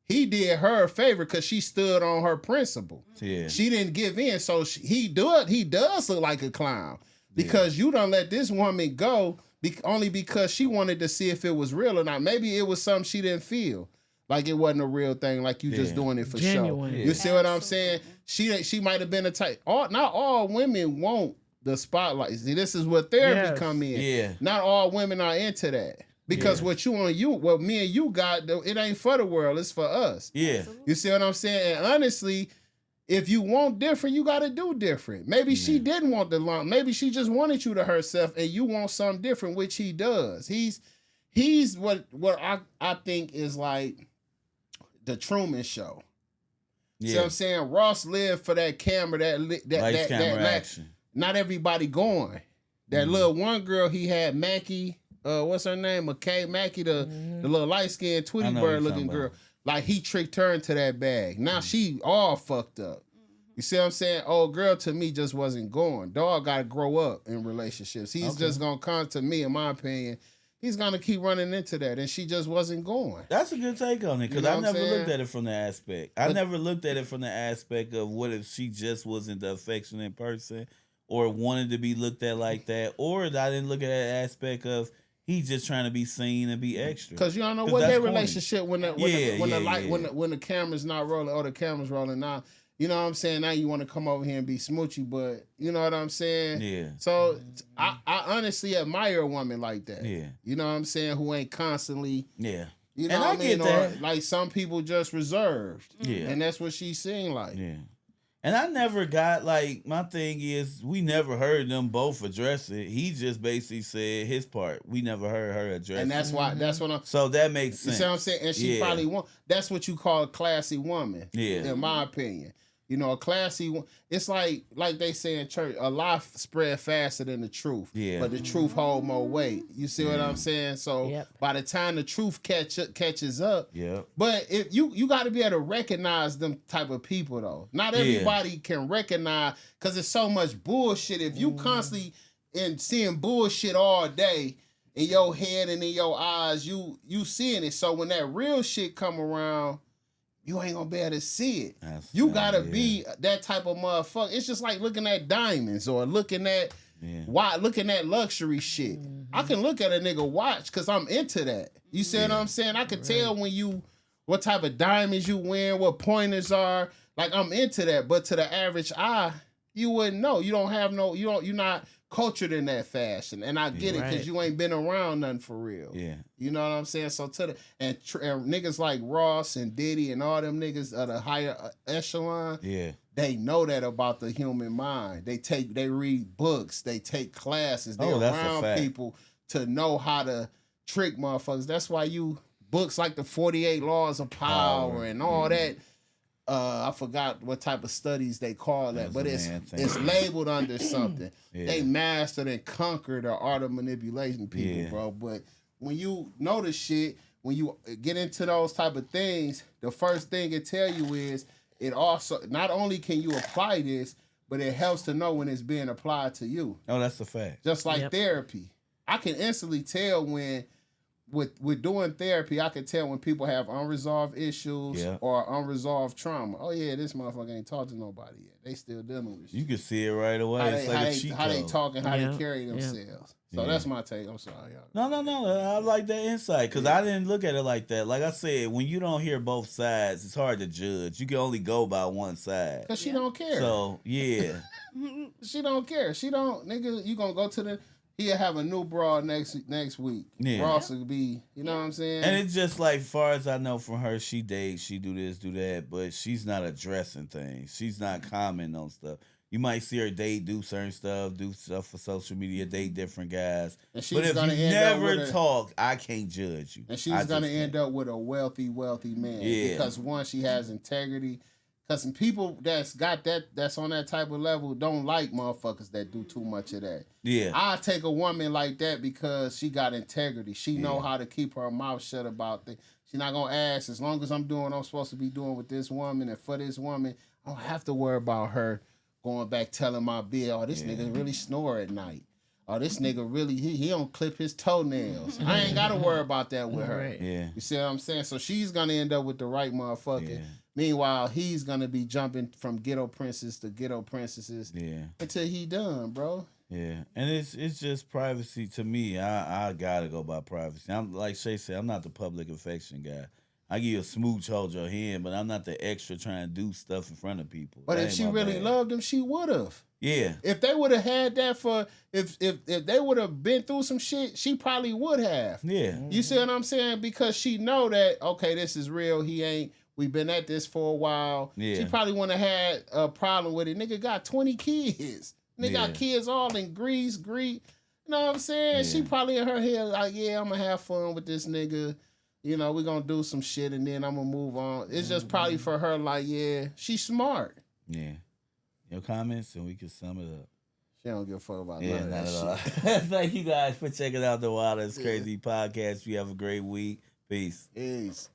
he did her a favor because she stood on her principle. Yeah. She didn't give in. So he does look like a clown because you don't let this woman go only because she wanted to see if it was real or not. Maybe it was something she didn't feel. Like it wasn't a real thing, like you just Yeah. doing it for Genuine. show. Yeah. You see what I'm saying? She might have been a type. Not all women want the spotlight. See, this is where therapy Yes. come in. Yeah. Not all women are into that. Because Yeah. what me and you got, it ain't for the world, it's for us. Yeah. You see what I'm saying? And honestly, if you want different, you got to do different. Maybe she didn't want the lump. Maybe she just wanted you to herself, and you want something different, which he does. He's what I think is like the Truman Show. Yeah. See what I'm saying? Ross lived for that camera, that action. Not everybody going. That little one girl he had, Mackie, what's her name? McKay Mackie, the little light-skinned Tweety Bird looking girl. Like, he tricked her into that bag. Now she all fucked up. You see what I'm saying? Old girl to me just wasn't going. Dog got to grow up in relationships. He's just going to come to me, in my opinion. He's going to keep running into that, and she just wasn't going. That's a good take on it, because I never looked at it from the aspect. I never looked at it from the aspect of what if she just wasn't the affectionate person or wanted to be looked at like that, or I didn't look at that aspect of he's just trying to be seen and be extra. Because you don't know what their relationship when the camera's not rolling or the camera's rolling now. You know what I'm saying? Now you want to come over here and be smoochy, but you know what I'm saying? Yeah. So I honestly admire a woman like that. Yeah. You know what I'm saying? Who ain't constantly. Yeah. You know what I mean? Or like some people just reserved. Yeah. And that's what she seemed like. Yeah. And I never got, like, my thing is, we never heard them both address it. He just basically said his part. We never heard her address it. And that's why, that's what I'm... So that makes sense. You see what I'm saying? And she probably won. That's what you call a classy woman, in my opinion. You know, a classy, it's like they say in church, a lie spread faster than the truth. Yeah. But the truth hold more weight. You see what I'm saying? So by the time the truth catches up, but if you got to be able to recognize them type of people though. Not everybody can recognize, because there's so much bullshit. If you constantly seeing bullshit all day in your head and in your eyes, you seeing it. So when that real shit come around, you ain't gonna be able to see it. You gotta be that type of motherfucker. It's just like looking at diamonds or looking at looking at luxury shit. I can look at a nigga watch because I'm into that. You see what I'm saying? I can tell when what type of diamonds you wearing, what pointers are. Like, I'm into that. But to the average eye, you wouldn't know. You don't have no. You're not cultured in that fashion, and I get it because you ain't been around nothing for real. Yeah, you know what I'm saying. So and niggas like Ross and Diddy and all them niggas of the higher echelon, they know that about the human mind. They read books, they take classes, they're around people to know how to trick motherfuckers. That's why books like the 48 Laws of Power and all that. I forgot what type of studies they call that, but it's labeled under something. They mastered and conquered the art of manipulating people, bro. But when you know the shit, when you get into those type of things, the first thing it tell you is it also, not only can you apply this, but it helps to know when it's being applied to you. Oh, that's a fact. Just like therapy. I can instantly tell when with doing therapy, I can tell when people have unresolved issues or unresolved trauma. Oh yeah, this motherfucker ain't talked to nobody yet. They still dealing with shit. You can see it right away. How they talk and how they carry themselves. So that's my take. I'm sorry, y'all. No. I like that insight because I didn't look at it like that. Like I said, when you don't hear both sides, it's hard to judge. You can only go by one side. Because she don't care. So, yeah. She don't care. She don't, nigga, you gonna go to the... He'll have a new broad next week. Yeah. Ross will be, you know what I'm saying? And it's just like, far as I know from her, she dates, she do this, do that, but she's not addressing things. She's not commenting on stuff. You might see her date, do certain stuff, do stuff for social media, date different guys. And she's but if you never talk, I can't judge you. And she's going to end up with a wealthy man. Yeah. Because one, she has integrity. Because some people that's on that type of level don't like motherfuckers that do too much of that. Yeah. I take a woman like that because she got integrity. She know how to keep her mouth shut about things. She's not going to ask, as long as I'm doing what I'm supposed to be doing with this woman and for this woman, I don't have to worry about her going back telling my bill, oh, this nigga really snore at night. Oh, this nigga really, he don't clip his toenails. I ain't got to worry about that with her. Right. Yeah. You see what I'm saying? So she's going to end up with the right motherfucker. Yeah. Meanwhile, he's going to be jumping from ghetto princess to ghetto princesses until he done, bro. Yeah. And it's just privacy to me. I got to go by privacy. I'm like Shay said, I'm not the public affection guy. I give you a smooch, hold your hand, but I'm not the extra trying to do stuff in front of people. But if she really loved him, she would have. Yeah. If they would have had that if they would have been through some shit, she probably would have. Yeah. You see what I'm saying? Because she know that, okay, this is real. We We've been at this for a while. Yeah. She probably wouldn't have had a problem with it. Nigga got 20 kids. Nigga got kids all in Greece. You know what I'm saying? Yeah. She probably in her head like, yeah, I'm going to have fun with this nigga. You know, we're going to do some shit and then I'm going to move on. It's just probably for her like, yeah, she's smart. Yeah. Your comments and we can sum it up. She don't give a fuck about Yeah, none not of at that all. shit. Thank you guys for checking out the Wild Is Crazy podcast. You have a great week. Peace. Peace.